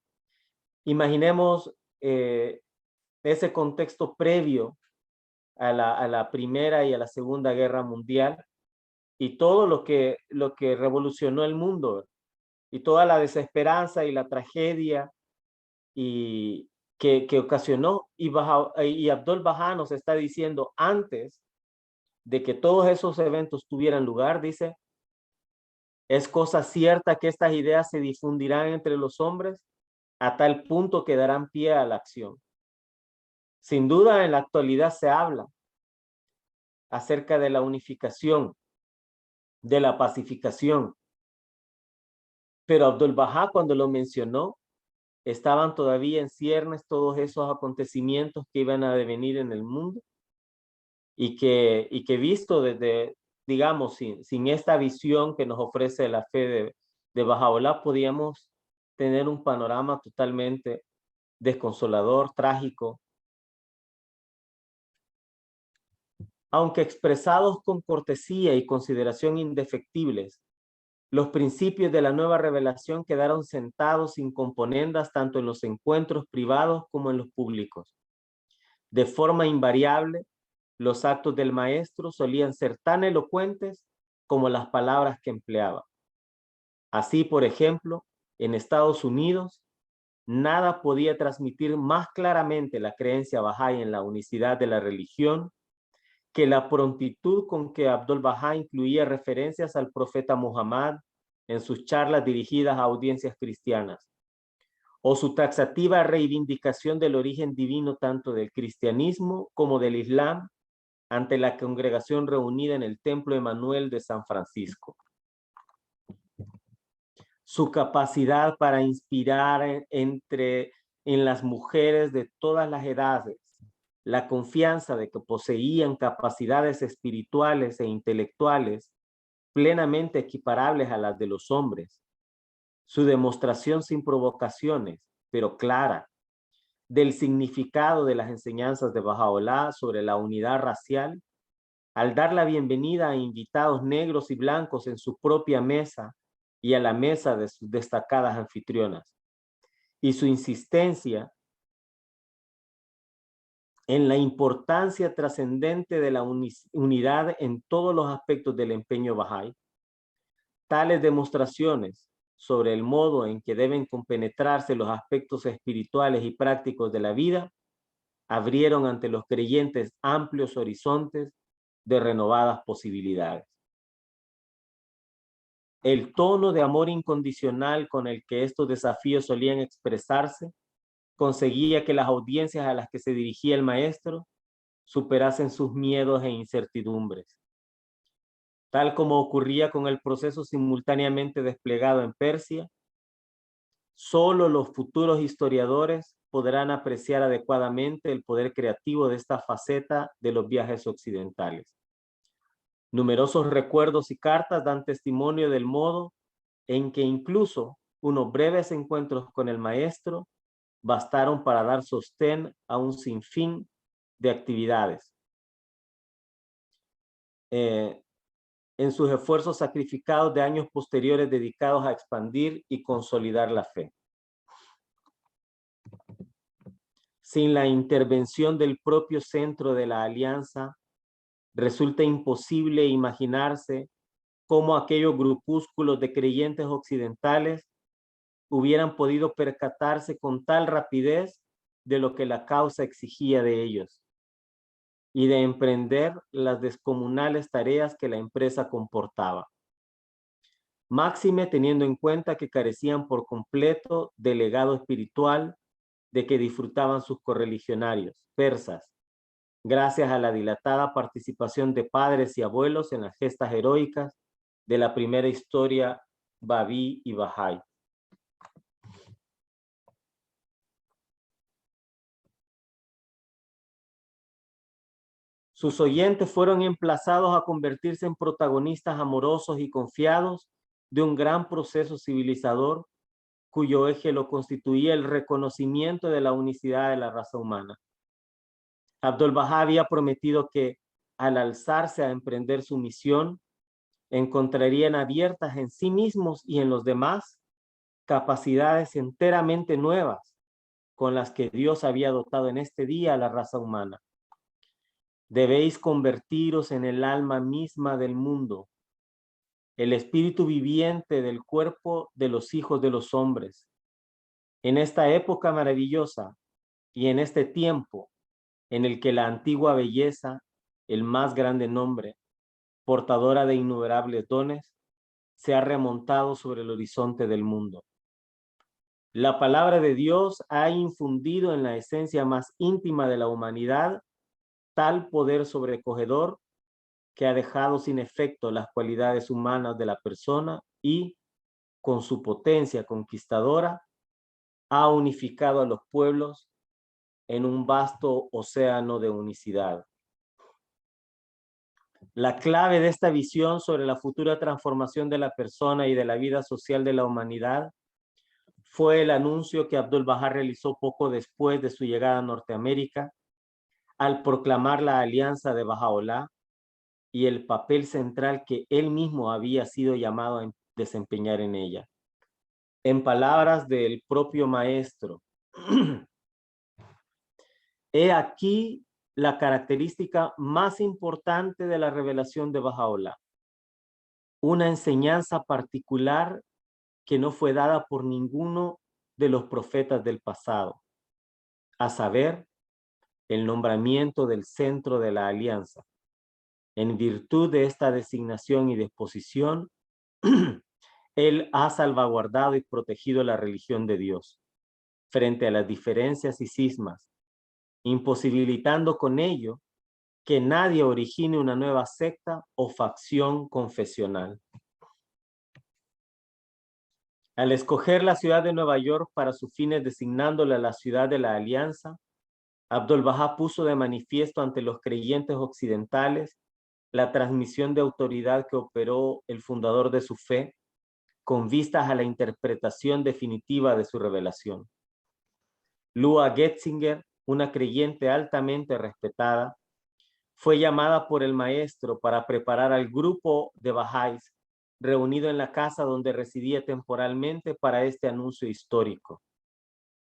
Imaginemos ese contexto previo a la Primera y a la Segunda Guerra Mundial y todo lo que revolucionó el mundo y toda la desesperanza y la tragedia y que ocasionó. Y Abdul-Bahá nos está diciendo, antes de que todos esos eventos tuvieran lugar, dice, es cosa cierta que estas ideas se difundirán entre los hombres a tal punto que darán pie a la acción. Sin duda, en la actualidad se habla acerca de la unificación, de la pacificación, pero Abdul-Bahá, cuando lo mencionó, estaban todavía en ciernes todos esos acontecimientos que iban a devenir en el mundo y que visto desde, digamos, sin esta visión que nos ofrece la fe de Bahá'u'lláh, podíamos tener un panorama totalmente desconsolador, trágico. Aunque expresados con cortesía y consideración indefectibles, los principios de la nueva revelación quedaron sentados sin componendas tanto en los encuentros privados como en los públicos. De forma invariable, los actos del maestro solían ser tan elocuentes como las palabras que empleaba. Así, por ejemplo, en Estados Unidos, nada podía transmitir más claramente la creencia bahá'í en la unicidad de la religión que la prontitud con que Abdul-Bahá incluía referencias al profeta Muhammad en sus charlas dirigidas a audiencias cristianas, o su taxativa reivindicación del origen divino tanto del cristianismo como del islam ante la congregación reunida en el Templo Emanuel de San Francisco. Su capacidad para inspirar en las mujeres de todas las edades la confianza de que poseían capacidades espirituales e intelectuales plenamente equiparables a las de los hombres. Su demostración sin provocaciones, pero clara, del significado de las enseñanzas de Bahá'u'lláh sobre la unidad racial, al dar la bienvenida a invitados negros y blancos en su propia mesa y a la mesa de sus destacadas anfitrionas, y su insistencia en la importancia trascendente de la unidad en todos los aspectos del empeño bahá'í. Tales demostraciones sobre el modo en que deben compenetrarse los aspectos espirituales y prácticos de la vida abrieron ante los creyentes amplios horizontes de renovadas posibilidades. El tono de amor incondicional con el que estos desafíos solían expresarse conseguía que las audiencias a las que se dirigía el maestro superasen sus miedos e incertidumbres. Tal como ocurría con el proceso simultáneamente desplegado en Persia, solo los futuros historiadores podrán apreciar adecuadamente el poder creativo de esta faceta de los viajes occidentales. Numerosos recuerdos y cartas dan testimonio del modo en que incluso unos breves encuentros con el maestro bastaron para dar sostén a un sinfín de actividades. En sus esfuerzos sacrificados de años posteriores dedicados a expandir y consolidar la fe. Sin la intervención del propio centro de la alianza, resulta imposible imaginarse cómo aquellos grupúsculos de creyentes occidentales hubieran podido percatarse con tal rapidez de lo que la causa exigía de ellos y de emprender las descomunales tareas que la empresa comportaba. Máxime teniendo en cuenta que carecían por completo del legado espiritual de que disfrutaban sus correligionarios persas, gracias a la dilatada participación de padres y abuelos en las gestas heroicas de la primera historia Babí y Bahá'í. Sus oyentes fueron emplazados a convertirse en protagonistas amorosos y confiados de un gran proceso civilizador cuyo eje lo constituía el reconocimiento de la unicidad de la raza humana. Abdul-Bahá había prometido que, al alzarse a emprender su misión, encontrarían abiertas en sí mismos y en los demás capacidades enteramente nuevas con las que Dios había dotado en este día a la raza humana. Debéis convertiros en el alma misma del mundo, el espíritu viviente del cuerpo de los hijos de los hombres. En esta época maravillosa y en este tiempo en el que la antigua belleza, el más grande nombre, portadora de innumerables dones, se ha remontado sobre el horizonte del mundo. La palabra de Dios ha infundido en la esencia más íntima de la humanidad tal poder sobrecogedor que ha dejado sin efecto las cualidades humanas de la persona y, con su potencia conquistadora, ha unificado a los pueblos en un vasto océano de unicidad. La clave de esta visión sobre la futura transformación de la persona y de la vida social de la humanidad fue el anuncio que Abdul-Bahá realizó poco después de su llegada a Norteamérica, al proclamar la alianza de Bahá'u'lláh y el papel central que él mismo había sido llamado a desempeñar en ella. En palabras del propio maestro, he aquí la característica más importante de la revelación de Bahá'u'lláh, una enseñanza particular que no fue dada por ninguno de los profetas del pasado, a saber, el nombramiento del centro de la alianza. En virtud de esta designación y disposición, él ha salvaguardado y protegido la religión de Dios frente a las diferencias y cismas, imposibilitando con ello que nadie origine una nueva secta o facción confesional. Al escoger la ciudad de Nueva York para sus fines designándola la ciudad de la alianza, Abdul-Bahá puso de manifiesto ante los creyentes occidentales la transmisión de autoridad que operó el fundador de su fe con vistas a la interpretación definitiva de su revelación. Lua Getzinger, una creyente altamente respetada, fue llamada por el maestro para preparar al grupo de Bahá'ís reunido en la casa donde residía temporalmente para este anuncio histórico,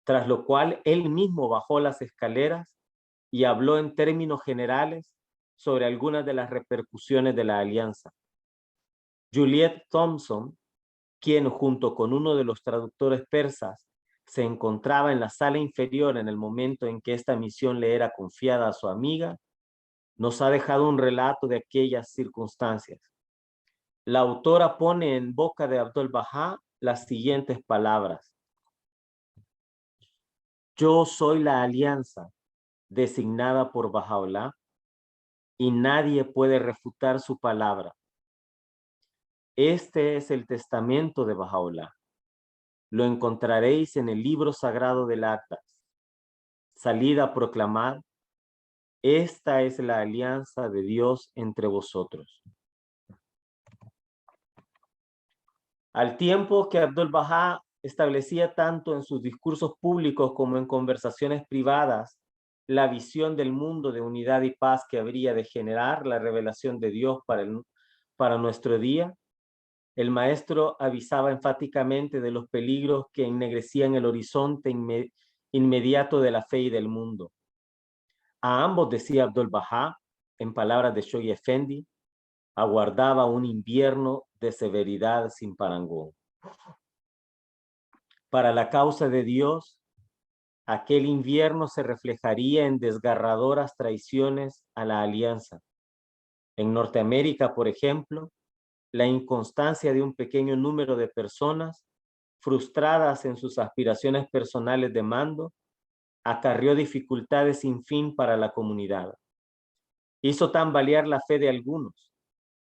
tras lo cual él mismo bajó las escaleras y habló en términos generales sobre algunas de las repercusiones de la alianza. Juliet Thompson, quien junto con uno de los traductores persas se encontraba en la sala inferior en el momento en que esta misión le era confiada a su amiga, nos ha dejado un relato de aquellas circunstancias. La autora pone en boca de Abdul-Bahá las siguientes palabras: yo soy la alianza designada por Bahá'u'lláh y nadie puede refutar su palabra. Este es el testamento de Bahá'u'lláh. Lo encontraréis en el libro sagrado del Actas. Salid a proclamar, esta es la alianza de Dios entre vosotros. Al tiempo que Abdul-Bahá establecía tanto en sus discursos públicos como en conversaciones privadas la visión del mundo de unidad y paz que habría de generar la revelación de Dios para nuestro día, el maestro avisaba enfáticamente de los peligros que ennegrecían el horizonte inmediato de la fe y del mundo. A ambos, decía Abdul-Bahá, en palabras de Shoghi Effendi, aguardaba un invierno de severidad sin parangón. Para la causa de Dios, aquel invierno se reflejaría en desgarradoras traiciones a la alianza. En Norteamérica, por ejemplo, la inconstancia de un pequeño número de personas frustradas en sus aspiraciones personales de mando acarrió dificultades sin fin para la comunidad. Hizo tambalear la fe de algunos,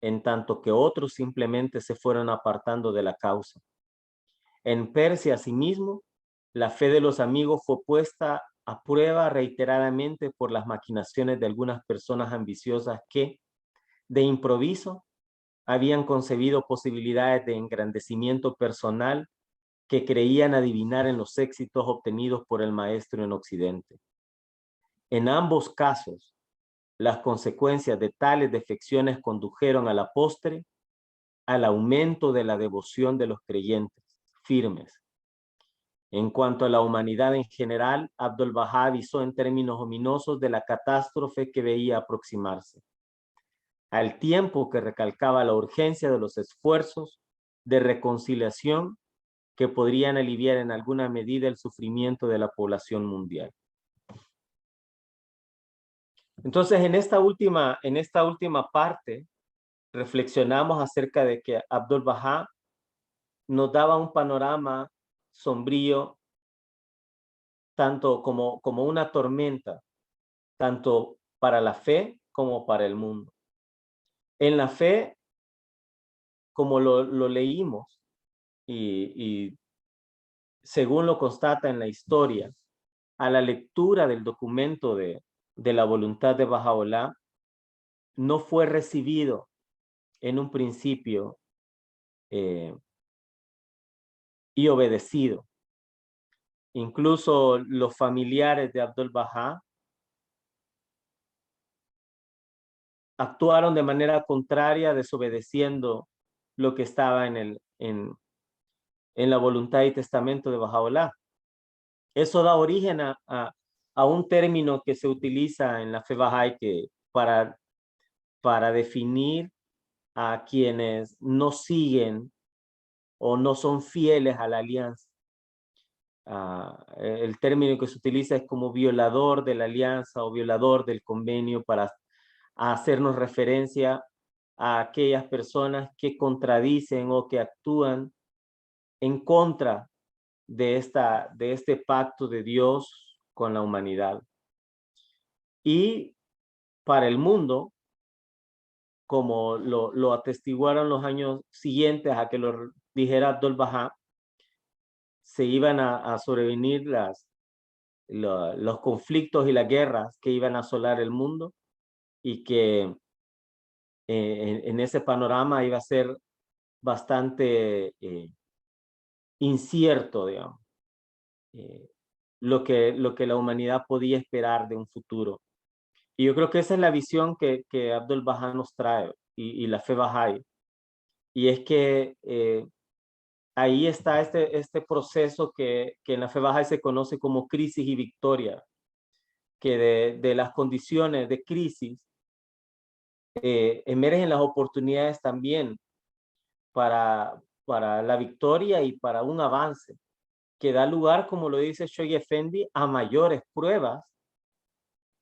en tanto que otros simplemente se fueron apartando de la causa. En Persia, asimismo, la fe de los amigos fue puesta a prueba reiteradamente por las maquinaciones de algunas personas ambiciosas que, de improviso, habían concebido posibilidades de engrandecimiento personal que creían adivinar en los éxitos obtenidos por el maestro en Occidente. En ambos casos, las consecuencias de tales defecciones condujeron a la postre al aumento de la devoción de los creyentes firmes. En cuanto a la humanidad en general, Abdul-Bahá avisó en términos ominosos de la catástrofe que veía aproximarse, al tiempo que recalcaba la urgencia de los esfuerzos de reconciliación que podrían aliviar en alguna medida el sufrimiento de la población mundial. Entonces, en esta última parte, reflexionamos acerca de que Abdul-Bahá nos daba un panorama sombrío, tanto como una tormenta, tanto para la fe como para el mundo. En la fe, como lo leímos y según lo constata en la historia, a la lectura del documento de la voluntad de Bahá'u'lláh, no fue recibido en un principio y obedecido. Incluso los familiares de Abdul-Bahá actuaron de manera contraria, desobedeciendo lo que estaba en la voluntad y testamento de Bahá'u'lláh. Eso da origen a un término que se utiliza en la fe Bahá'í para definir a quienes no siguen o no son fieles a la alianza. El término que se utiliza es como violador de la alianza o violador del convenio para hacernos referencia a aquellas personas que contradicen o que actúan en contra de este pacto de Dios con la humanidad. Y para el mundo, como lo atestiguaron los años siguientes a que lo dijera Abdul-Bahá, se iban a sobrevenir los conflictos y las guerras que iban a asolar el mundo, y que en ese panorama iba a ser bastante incierto, digamos, lo que la humanidad podía esperar de un futuro. Y yo creo que esa es la visión que Abdul-Bahá nos trae y la fe Bahá'í. Y es que ahí está este proceso que en la fe Bahá'í se conoce como crisis y victoria, que de las condiciones de crisis emergen las oportunidades también para la victoria y para un avance, que da lugar, como lo dice Shoghi Effendi, a mayores pruebas,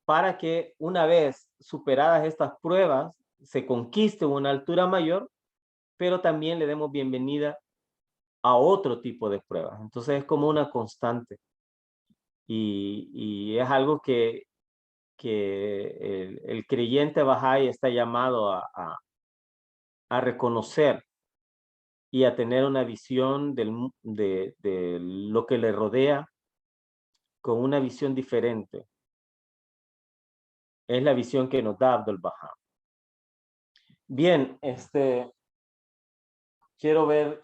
para que una vez superadas estas pruebas se conquiste una altura mayor, pero también le demos bienvenida a otro tipo de pruebas. Entonces es como una constante, y es algo que el creyente Bahá'í está llamado a reconocer y a tener una visión de lo que le rodea con una visión diferente. Es la visión que nos da Abdul Baha. Bien, quiero ver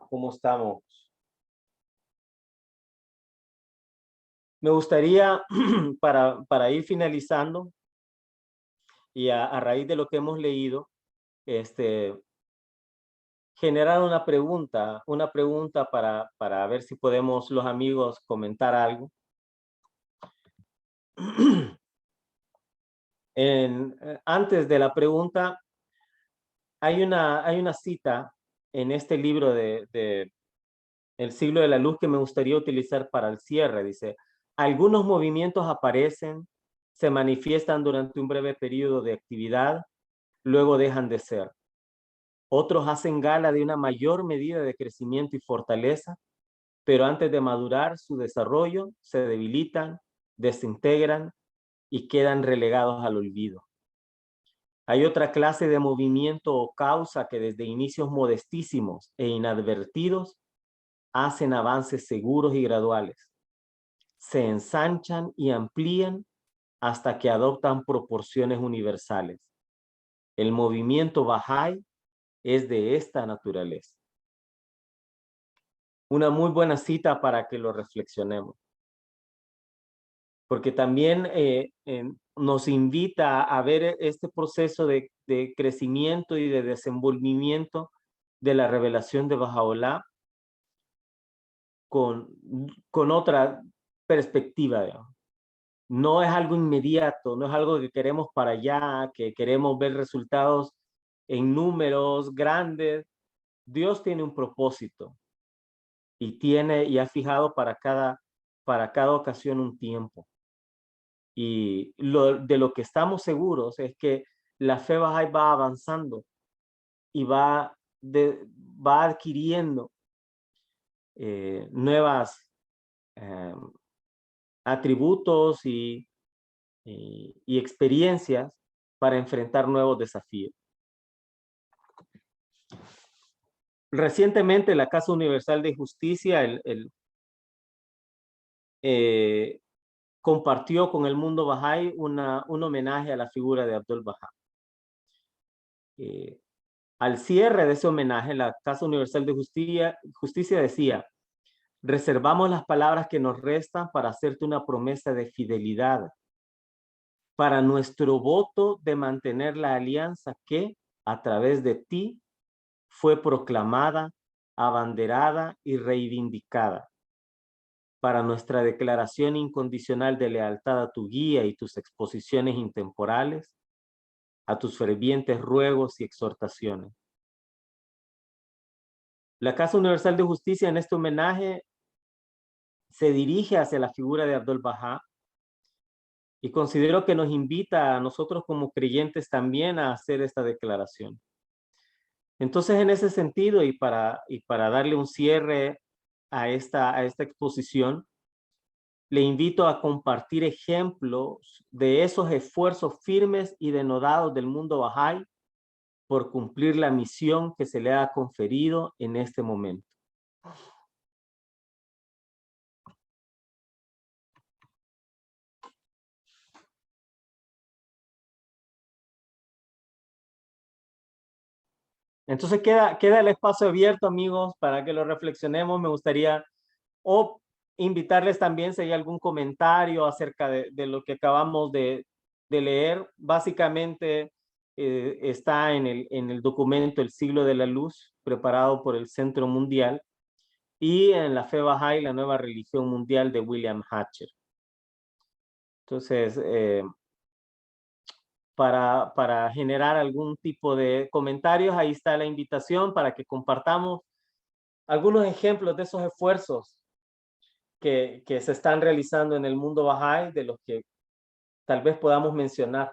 cómo estamos. Me gustaría, para ir finalizando, y a raíz de lo que hemos leído, generar una pregunta para ver si podemos los amigos comentar algo. Antes de la pregunta, hay una cita en este libro de El siglo de la luz que me gustaría utilizar para el cierre. Dice, algunos movimientos aparecen, se manifiestan durante un breve periodo de actividad, luego dejan de ser. Otros hacen gala de una mayor medida de crecimiento y fortaleza, pero antes de madurar su desarrollo, se debilitan, desintegran y quedan relegados al olvido. Hay otra clase de movimiento o causa que desde inicios modestísimos e inadvertidos hacen avances seguros y graduales. Se ensanchan y amplían hasta que adoptan proporciones universales. El movimiento Bahá'í es de esta naturaleza. Una muy buena cita para que lo reflexionemos. Porque también nos invita a ver este proceso de crecimiento y de desenvolvimiento de la revelación de Bahá'u'lláh con otra perspectiva, digamos. No es algo inmediato, no es algo que queremos para allá, que queremos ver resultados en números grandes. Dios tiene un propósito y ha fijado para cada ocasión un tiempo. Y de lo que estamos seguros es que la fe Bahá'í va avanzando y va adquiriendo nuevas atributos y experiencias para enfrentar nuevos desafíos. Recientemente la Casa Universal de Justicia compartió con el mundo Bahá'í un homenaje a la figura de Abdul Baha. Al cierre de ese homenaje, la Casa Universal de Justicia decía: reservamos las palabras que nos restan para hacerte una promesa de fidelidad, para nuestro voto de mantener la alianza que, a través de ti, fue proclamada, abanderada y reivindicada, para nuestra declaración incondicional de lealtad a tu guía y tus exposiciones intemporales, a tus fervientes ruegos y exhortaciones. La Casa Universal de Justicia en este homenaje se dirige hacia la figura de Abdul Baha y considero que nos invita a nosotros como creyentes también a hacer esta declaración. Entonces, en ese sentido, y para darle un cierre a esta exposición, le invito a compartir ejemplos de esos esfuerzos firmes y denodados del mundo Bahá'í por cumplir la misión que se le ha conferido en este momento. Entonces queda el espacio abierto, amigos, para que lo reflexionemos. Me gustaría invitarles también si hay algún comentario acerca de lo que acabamos de leer. Básicamente está en el documento El siglo de la luz, preparado por el Centro Mundial, y en La fe Bahá'í, la nueva religión mundial, de William Hatcher. Entonces, para generar algún tipo de comentarios, ahí está la invitación para que compartamos algunos ejemplos de esos esfuerzos que se están realizando en el mundo Bahá'í, de los que tal vez podamos mencionar.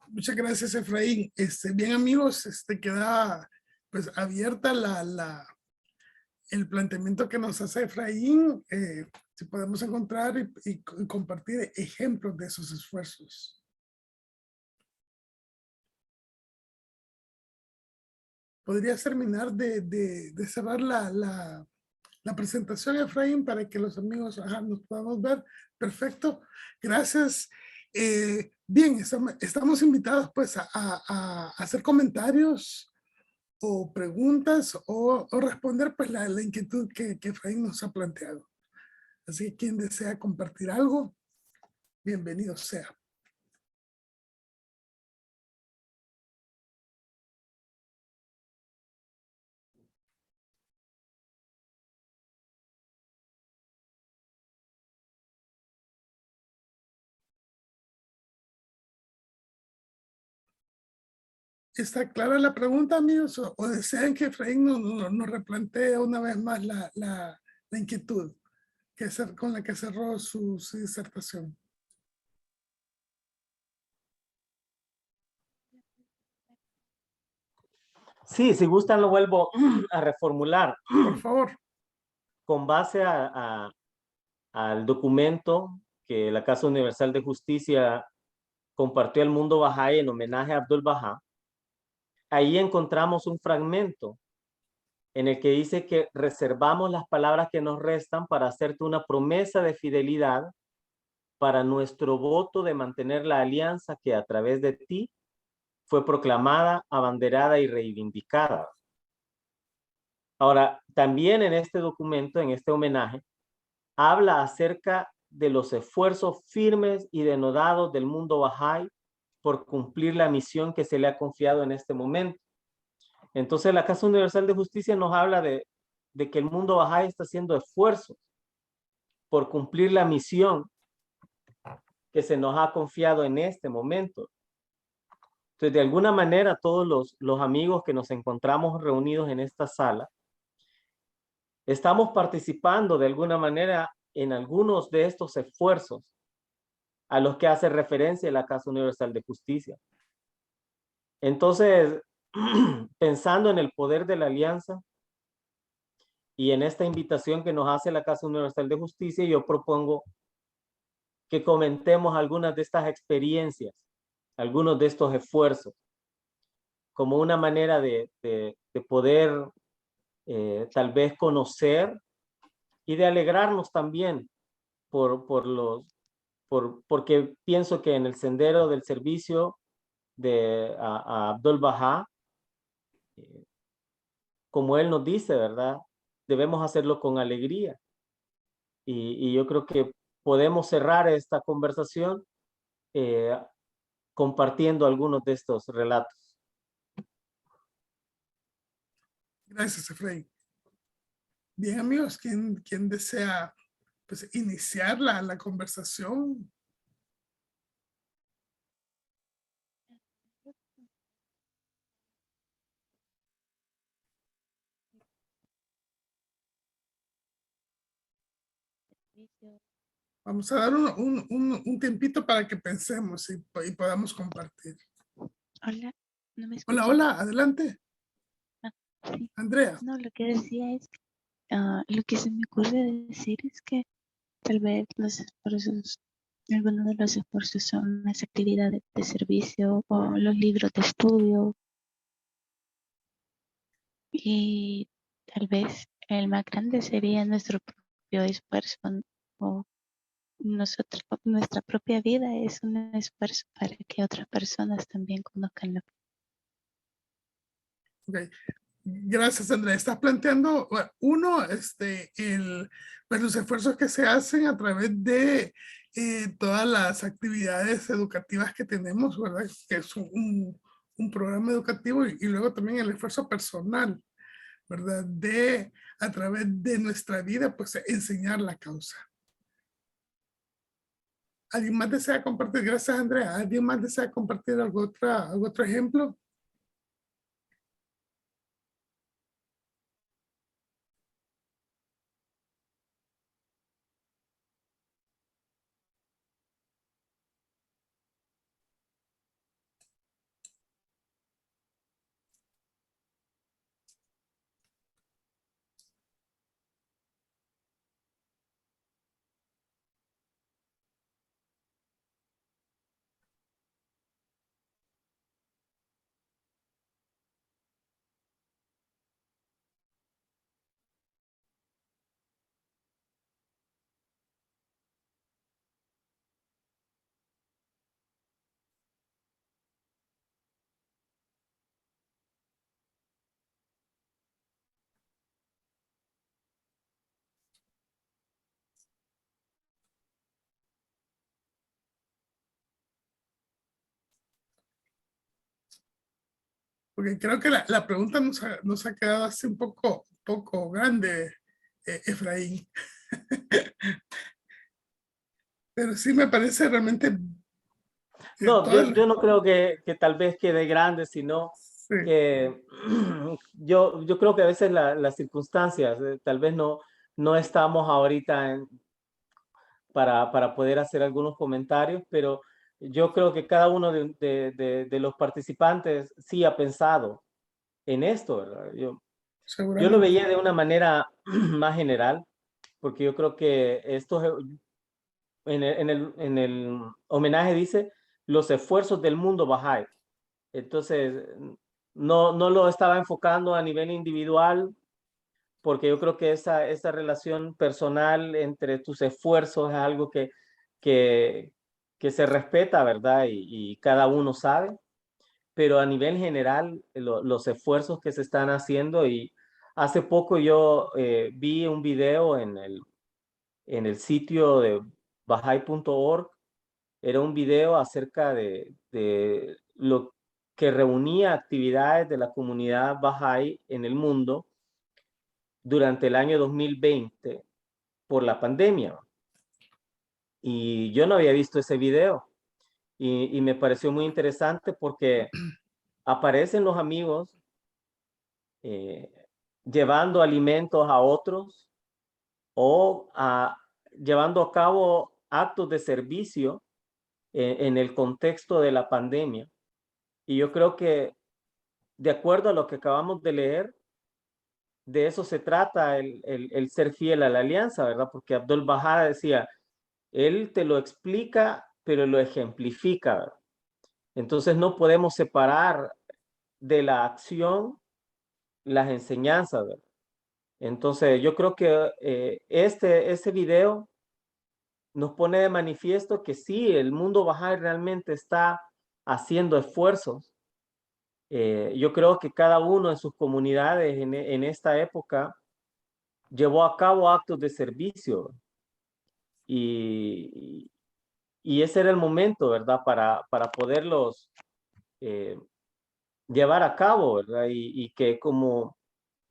Muchas gracias, Efraín. Bien, amigos, queda pues abierta el planteamiento que nos hace Efraín, si podemos encontrar y compartir ejemplos de esos esfuerzos. ¿Podrías terminar de cerrar la presentación, Efraín, para que los amigos nos podamos ver? Perfecto, gracias. Bien, estamos invitados pues a hacer comentarios o preguntas o responder pues la inquietud que Efraín nos ha planteado. Así que quien desea compartir algo, bienvenido sea. ¿Está clara la pregunta, amigos? ¿O desean que Efraín nos replantee una vez más la inquietud con la que cerró su disertación? Sí, si gustan lo vuelvo a reformular. Por favor. Con base al documento que la Casa Universal de Justicia compartió al mundo Bahá'í en homenaje a Abdul Bahá, ahí encontramos un fragmento en el que dice que reservamos las palabras que nos restan para hacerte una promesa de fidelidad para nuestro voto de mantener la alianza que a través de ti fue proclamada, abanderada y reivindicada. Ahora, también en este documento, en este homenaje, habla acerca de los esfuerzos firmes y denodados del mundo Bahá'í por cumplir la misión que se le ha confiado en este momento. Entonces, la Casa Universal de Justicia nos habla de que el mundo Bahá'í está haciendo esfuerzos por cumplir la misión que se nos ha confiado en este momento. Entonces, de alguna manera, todos los amigos que nos encontramos reunidos en esta sala, estamos participando de alguna manera en algunos de estos esfuerzos a los que hace referencia la Casa Universal de Justicia. Entonces, pensando en el poder de la alianza y en esta invitación que nos hace la Casa Universal de Justicia, yo propongo que comentemos algunas de estas experiencias, algunos de estos esfuerzos, como una manera de poder tal vez conocer y de alegrarnos también porque pienso que en el sendero del servicio a Abdul Bahá, como él nos dice, ¿verdad? Debemos hacerlo con alegría. Y yo creo que podemos cerrar esta conversación eh, compartiendo algunos de estos relatos. Gracias, Efraín. Bien, amigos, ¿quién desea pues, iniciar la conversación? Vamos a dar un tiempito para que pensemos y podamos compartir. Hola, ¿no me Hola, escuchan? hola, adelante. Sí. Andrea. No, lo que decía es, lo que se me ocurre decir es que tal vez los esfuerzos, algunos de los esfuerzos son las actividades de servicio o los libros de estudio y tal vez el más grande sería nuestro propio esfuerzo o nuestra propia vida es un esfuerzo para que otras personas también conozcan la. Okay. Gracias, Andrea. Estás planteando, bueno, uno, pues los esfuerzos que se hacen a través de todas las actividades educativas que tenemos, ¿verdad? Que es un programa educativo y luego también el esfuerzo personal, ¿verdad? A través de nuestra vida, pues enseñar la causa. ¿Alguien más desea compartir? Gracias, Andrea. ¿Alguien más desea compartir algún otro ejemplo? porque creo que la pregunta nos ha quedado así un poco grande, Efraín. Pero sí me parece realmente... No, yo no creo que tal vez quede grande, sino sí, que yo creo que a veces las circunstancias, tal vez no estamos ahorita para poder hacer algunos comentarios, pero yo creo que cada uno de los participantes sí ha pensado en esto, ¿verdad? Yo lo seguramente. veía de una manera más general, porque yo creo que esto en el homenaje dice los esfuerzos del mundo Bahá'í. Entonces, no lo estaba enfocando a nivel individual, porque yo creo que esa relación personal entre tus esfuerzos es algo que, que se respeta, ¿verdad? Y cada uno sabe, pero a nivel general, los esfuerzos que se están haciendo, y hace poco yo vi un video en el sitio de Bahá'í.org. Era un video acerca de lo que reunía actividades de la comunidad Bahá'í en el mundo durante el año 2020 por la pandemia. Y yo no había visto ese video y me pareció muy interesante porque aparecen los amigos eh, llevando alimentos a otros o llevando a cabo actos de servicio en el contexto de la pandemia. Y yo creo que, de acuerdo a lo que acabamos de leer, de eso se trata el ser fiel a la alianza, ¿verdad? Porque Abdul Baha decía, él te lo explica, pero lo ejemplifica, ¿verdad? Entonces no podemos separar de la acción las enseñanzas, ¿verdad? Entonces yo creo que ese video nos pone de manifiesto que sí, el mundo Bahá'í realmente está haciendo esfuerzos. Yo creo que cada uno en sus comunidades en esta época llevó a cabo actos de servicio y, y ese era el momento, ¿verdad? Para poderlos eh, llevar a cabo, ¿verdad? Y que como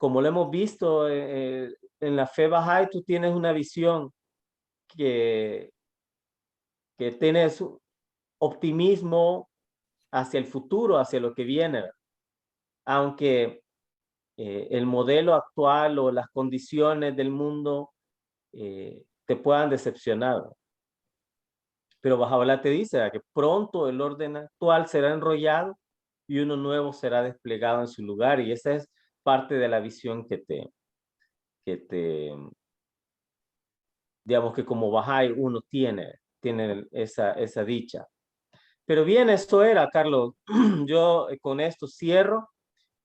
lo hemos visto en la fe Bahá'í, tú tienes una visión que, que tienes optimismo hacia el futuro, hacia lo que viene, ¿verdad? Aunque el modelo actual o las condiciones del mundo te puedan decepcionar. Pero Bahá'u'lláh te dice que pronto el orden actual será enrollado y uno nuevo será desplegado en su lugar, y esa es parte de la visión que digamos que como Bahá'í uno tiene esa dicha. Pero bien, esto era, Carlos. Yo con esto cierro.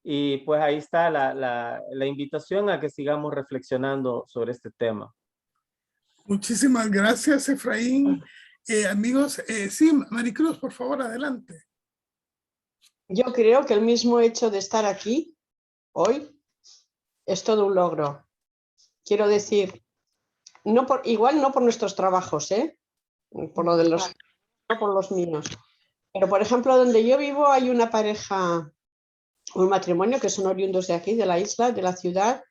Y pues ahí está la invitación a que sigamos reflexionando sobre este tema. Muchísimas gracias, Efraín. Amigos, sí, Maricruz, por favor, adelante. Yo creo que el mismo hecho de estar aquí hoy es todo un logro. Quiero decir, igual no por nuestros trabajos, por lo de no por los míos. Pero, por ejemplo, donde yo vivo hay una pareja, un matrimonio que son oriundos de aquí, de la isla, de la ciudad,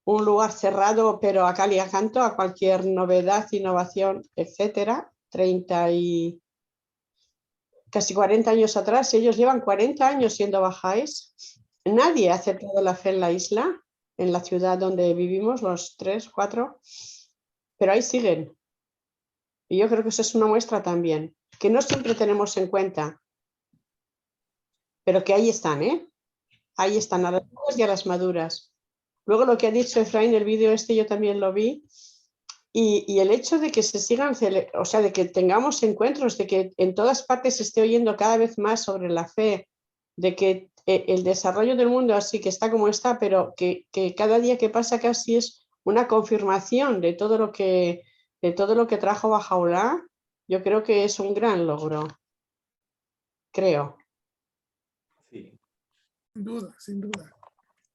un lugar cerrado, pero a cal y a canto, a cualquier novedad, innovación, etcétera. Casi 40 años atrás, ellos llevan 40 años siendo bajáis. Nadie ha aceptado la fe en la isla, en la ciudad donde vivimos, los 3, 4, pero ahí siguen. Y yo creo que eso es una muestra también, que no siempre tenemos en cuenta, pero que ahí están, ahí están, a las duras y a las maduras. Luego lo que ha dicho Efraín, el vídeo este yo también lo vi, y el hecho de que se sigan, o sea, de que tengamos encuentros, de que en todas partes se esté oyendo cada vez más sobre la fe, de que el desarrollo del mundo así que está como está, pero que cada día que pasa casi es una confirmación de todo lo que trajo Bahá'u'lláh, yo creo que es un gran logro. Creo. Sí. Sin duda, sin duda.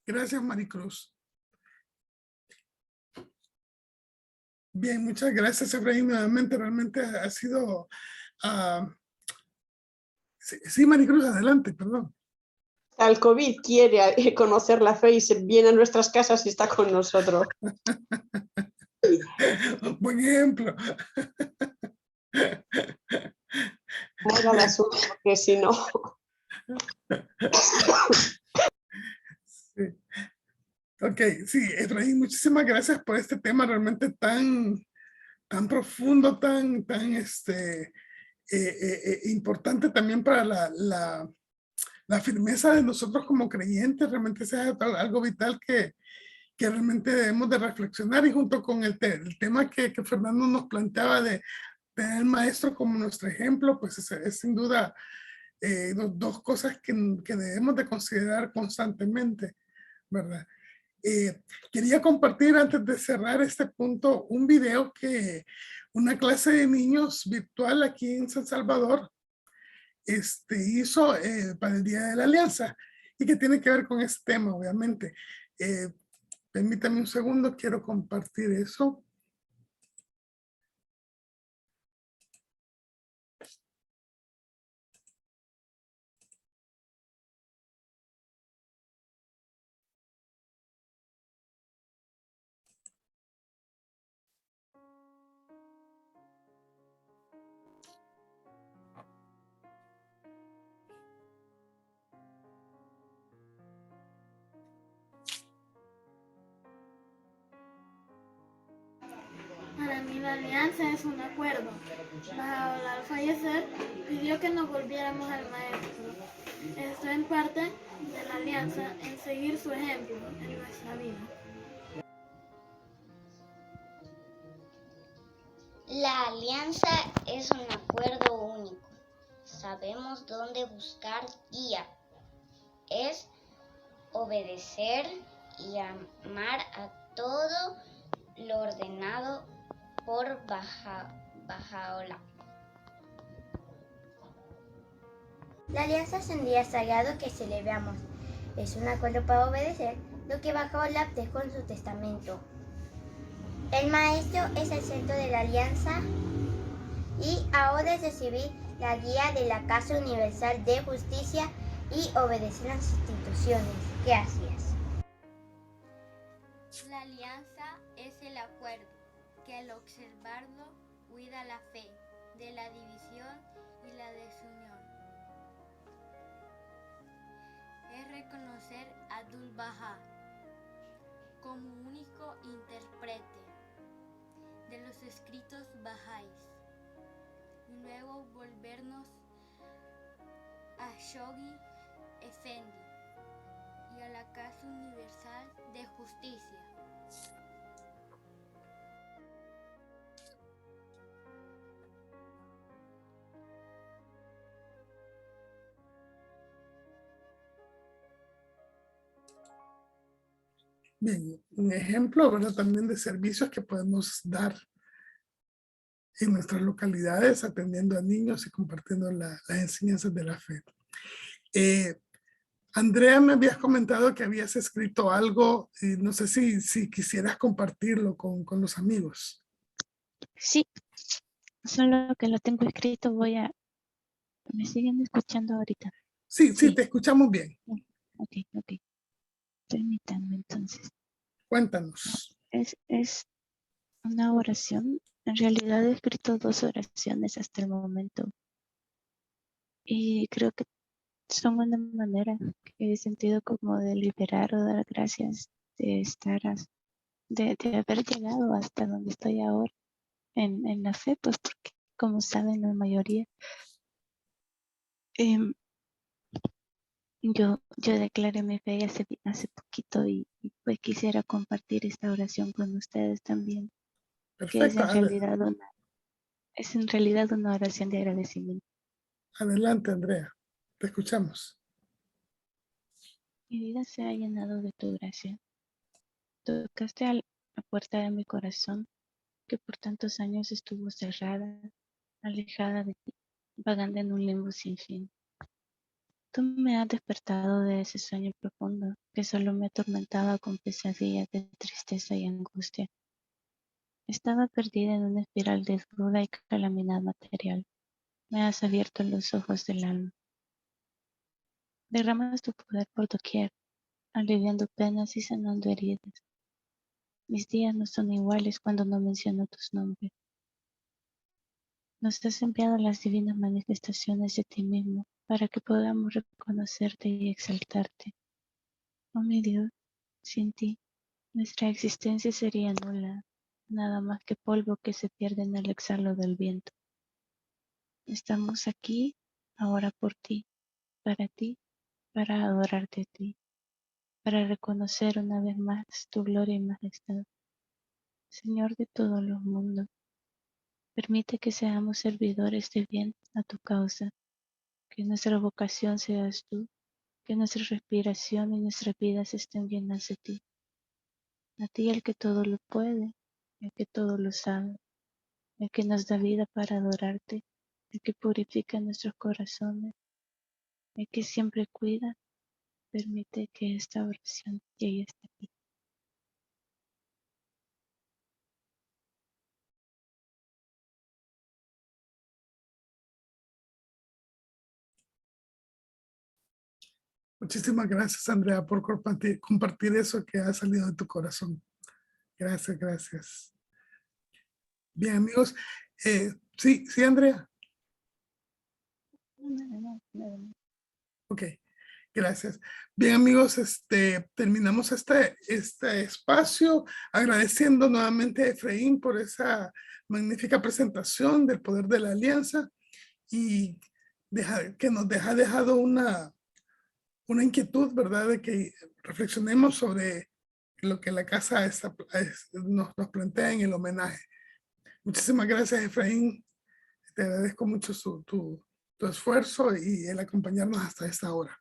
Gracias, Maricruz. Bien, muchas gracias, Efraín, nuevamente. Realmente ha sido... sí, Maricruz, adelante, perdón. El COVID quiere conocer la fe y se viene a nuestras casas y está con nosotros. Buen ejemplo. Muera la suya, porque si no. Sí. Ok, sí, Efraín, muchísimas gracias por este tema realmente tan profundo, tan importante también para la firmeza de nosotros como creyentes. Realmente es algo vital que realmente debemos de reflexionar, y junto con el tema que Fernando nos planteaba de tener al maestro como nuestro ejemplo, pues es sin duda dos cosas que debemos de considerar constantemente, ¿verdad? Quería compartir antes de cerrar este punto un video que una clase de niños virtual aquí en San Salvador hizo para el Día de la Alianza, y que tiene que ver con este tema, obviamente. Permítame un segundo, quiero compartir eso. Para mí la alianza es un acuerdo. Bahá'u'lláh al fallecer pidió que nos volviéramos al maestro. Esto en parte de la alianza en seguir su ejemplo en nuestra vida. La alianza es un acuerdo único. Sabemos dónde buscar guía. Es obedecer y amar a todo lo ordenado por Bahá'u'lláh. La alianza es un día sagrado que celebramos. Es un acuerdo para obedecer lo que Bahá'u'lláh dejó en su testamento. El maestro es el centro de la alianza y ahora es recibir la guía de la Casa Universal de Justicia y obedecer las instituciones. Gracias. La alianza es el acuerdo que al observarlo cuida la fe de la división y la desunión. Es reconocer a Abdul-Bahá como único intérprete de los escritos bahá'ís y luego volvernos a Shoghi Effendi y a la Casa Universal de Justicia. Bien, un ejemplo, ¿verdad? También de servicios que podemos dar en nuestras localidades, atendiendo a niños y compartiendo las enseñanzas de la fe. Andrea, me habías comentado que habías escrito algo, y no sé si quisieras compartirlo con los amigos. Sí, solo que lo tengo escrito, ¿me siguen escuchando ahorita? Sí, Sí. te escuchamos bien. Ok. Permítanme entonces. Cuéntanos. Es una oración. En realidad he escrito 2 oraciones hasta el momento. Y creo que son una manera que he sentido como de liberar o dar gracias de estar, de haber llegado hasta donde estoy ahora en la fe, pues porque como saben la mayoría, yo declaré mi fe hace poquito y pues quisiera compartir esta oración con ustedes también, que es Perfecto. en realidad una oración de agradecimiento. Adelante, Andrea. Te escuchamos. Mi vida se ha llenado de tu gracia. Tocaste a la puerta de mi corazón, que por tantos años estuvo cerrada, alejada de ti, vagando en un limbo sin fin. Tú me has despertado de ese sueño profundo que solo me atormentaba con pesadillas de tristeza y angustia. Estaba perdida en una espiral de duda y calamidad material. Me has abierto los ojos del alma. Derramas tu poder por doquier, aliviando penas y sanando heridas. Mis días no son iguales cuando no menciono tus nombres. Nos has enviado las divinas manifestaciones de ti mismo para que podamos reconocerte y exaltarte. Oh mi Dios, sin ti, nuestra existencia sería nula, nada más que polvo que se pierde en el exhalo del viento. Estamos aquí ahora por ti, para adorarte a ti, para reconocer una vez más tu gloria y majestad. Señor de todos los mundos, permite que seamos servidores de bien a tu causa, que nuestra vocación seas tú, que nuestra respiración y nuestras vidas estén llenas de ti. A ti el que todo lo puede, el que todo lo sabe, el que nos da vida para adorarte, el que purifica nuestros corazones, el que siempre cuida, permite que esta oración llegue hasta ti. Muchísimas gracias, Andrea, por compartir eso que ha salido de tu corazón. Gracias, gracias. Bien, amigos. Sí, Andrea. Ok, gracias. Bien, amigos, terminamos este espacio agradeciendo nuevamente a Efraín por esa magnífica presentación del poder de la alianza y que nos ha dejado una inquietud, ¿verdad? De que reflexionemos sobre lo que la casa nos plantea en el homenaje. Muchísimas gracias, Efraín. Te agradezco mucho tu esfuerzo y el acompañarnos hasta esta hora.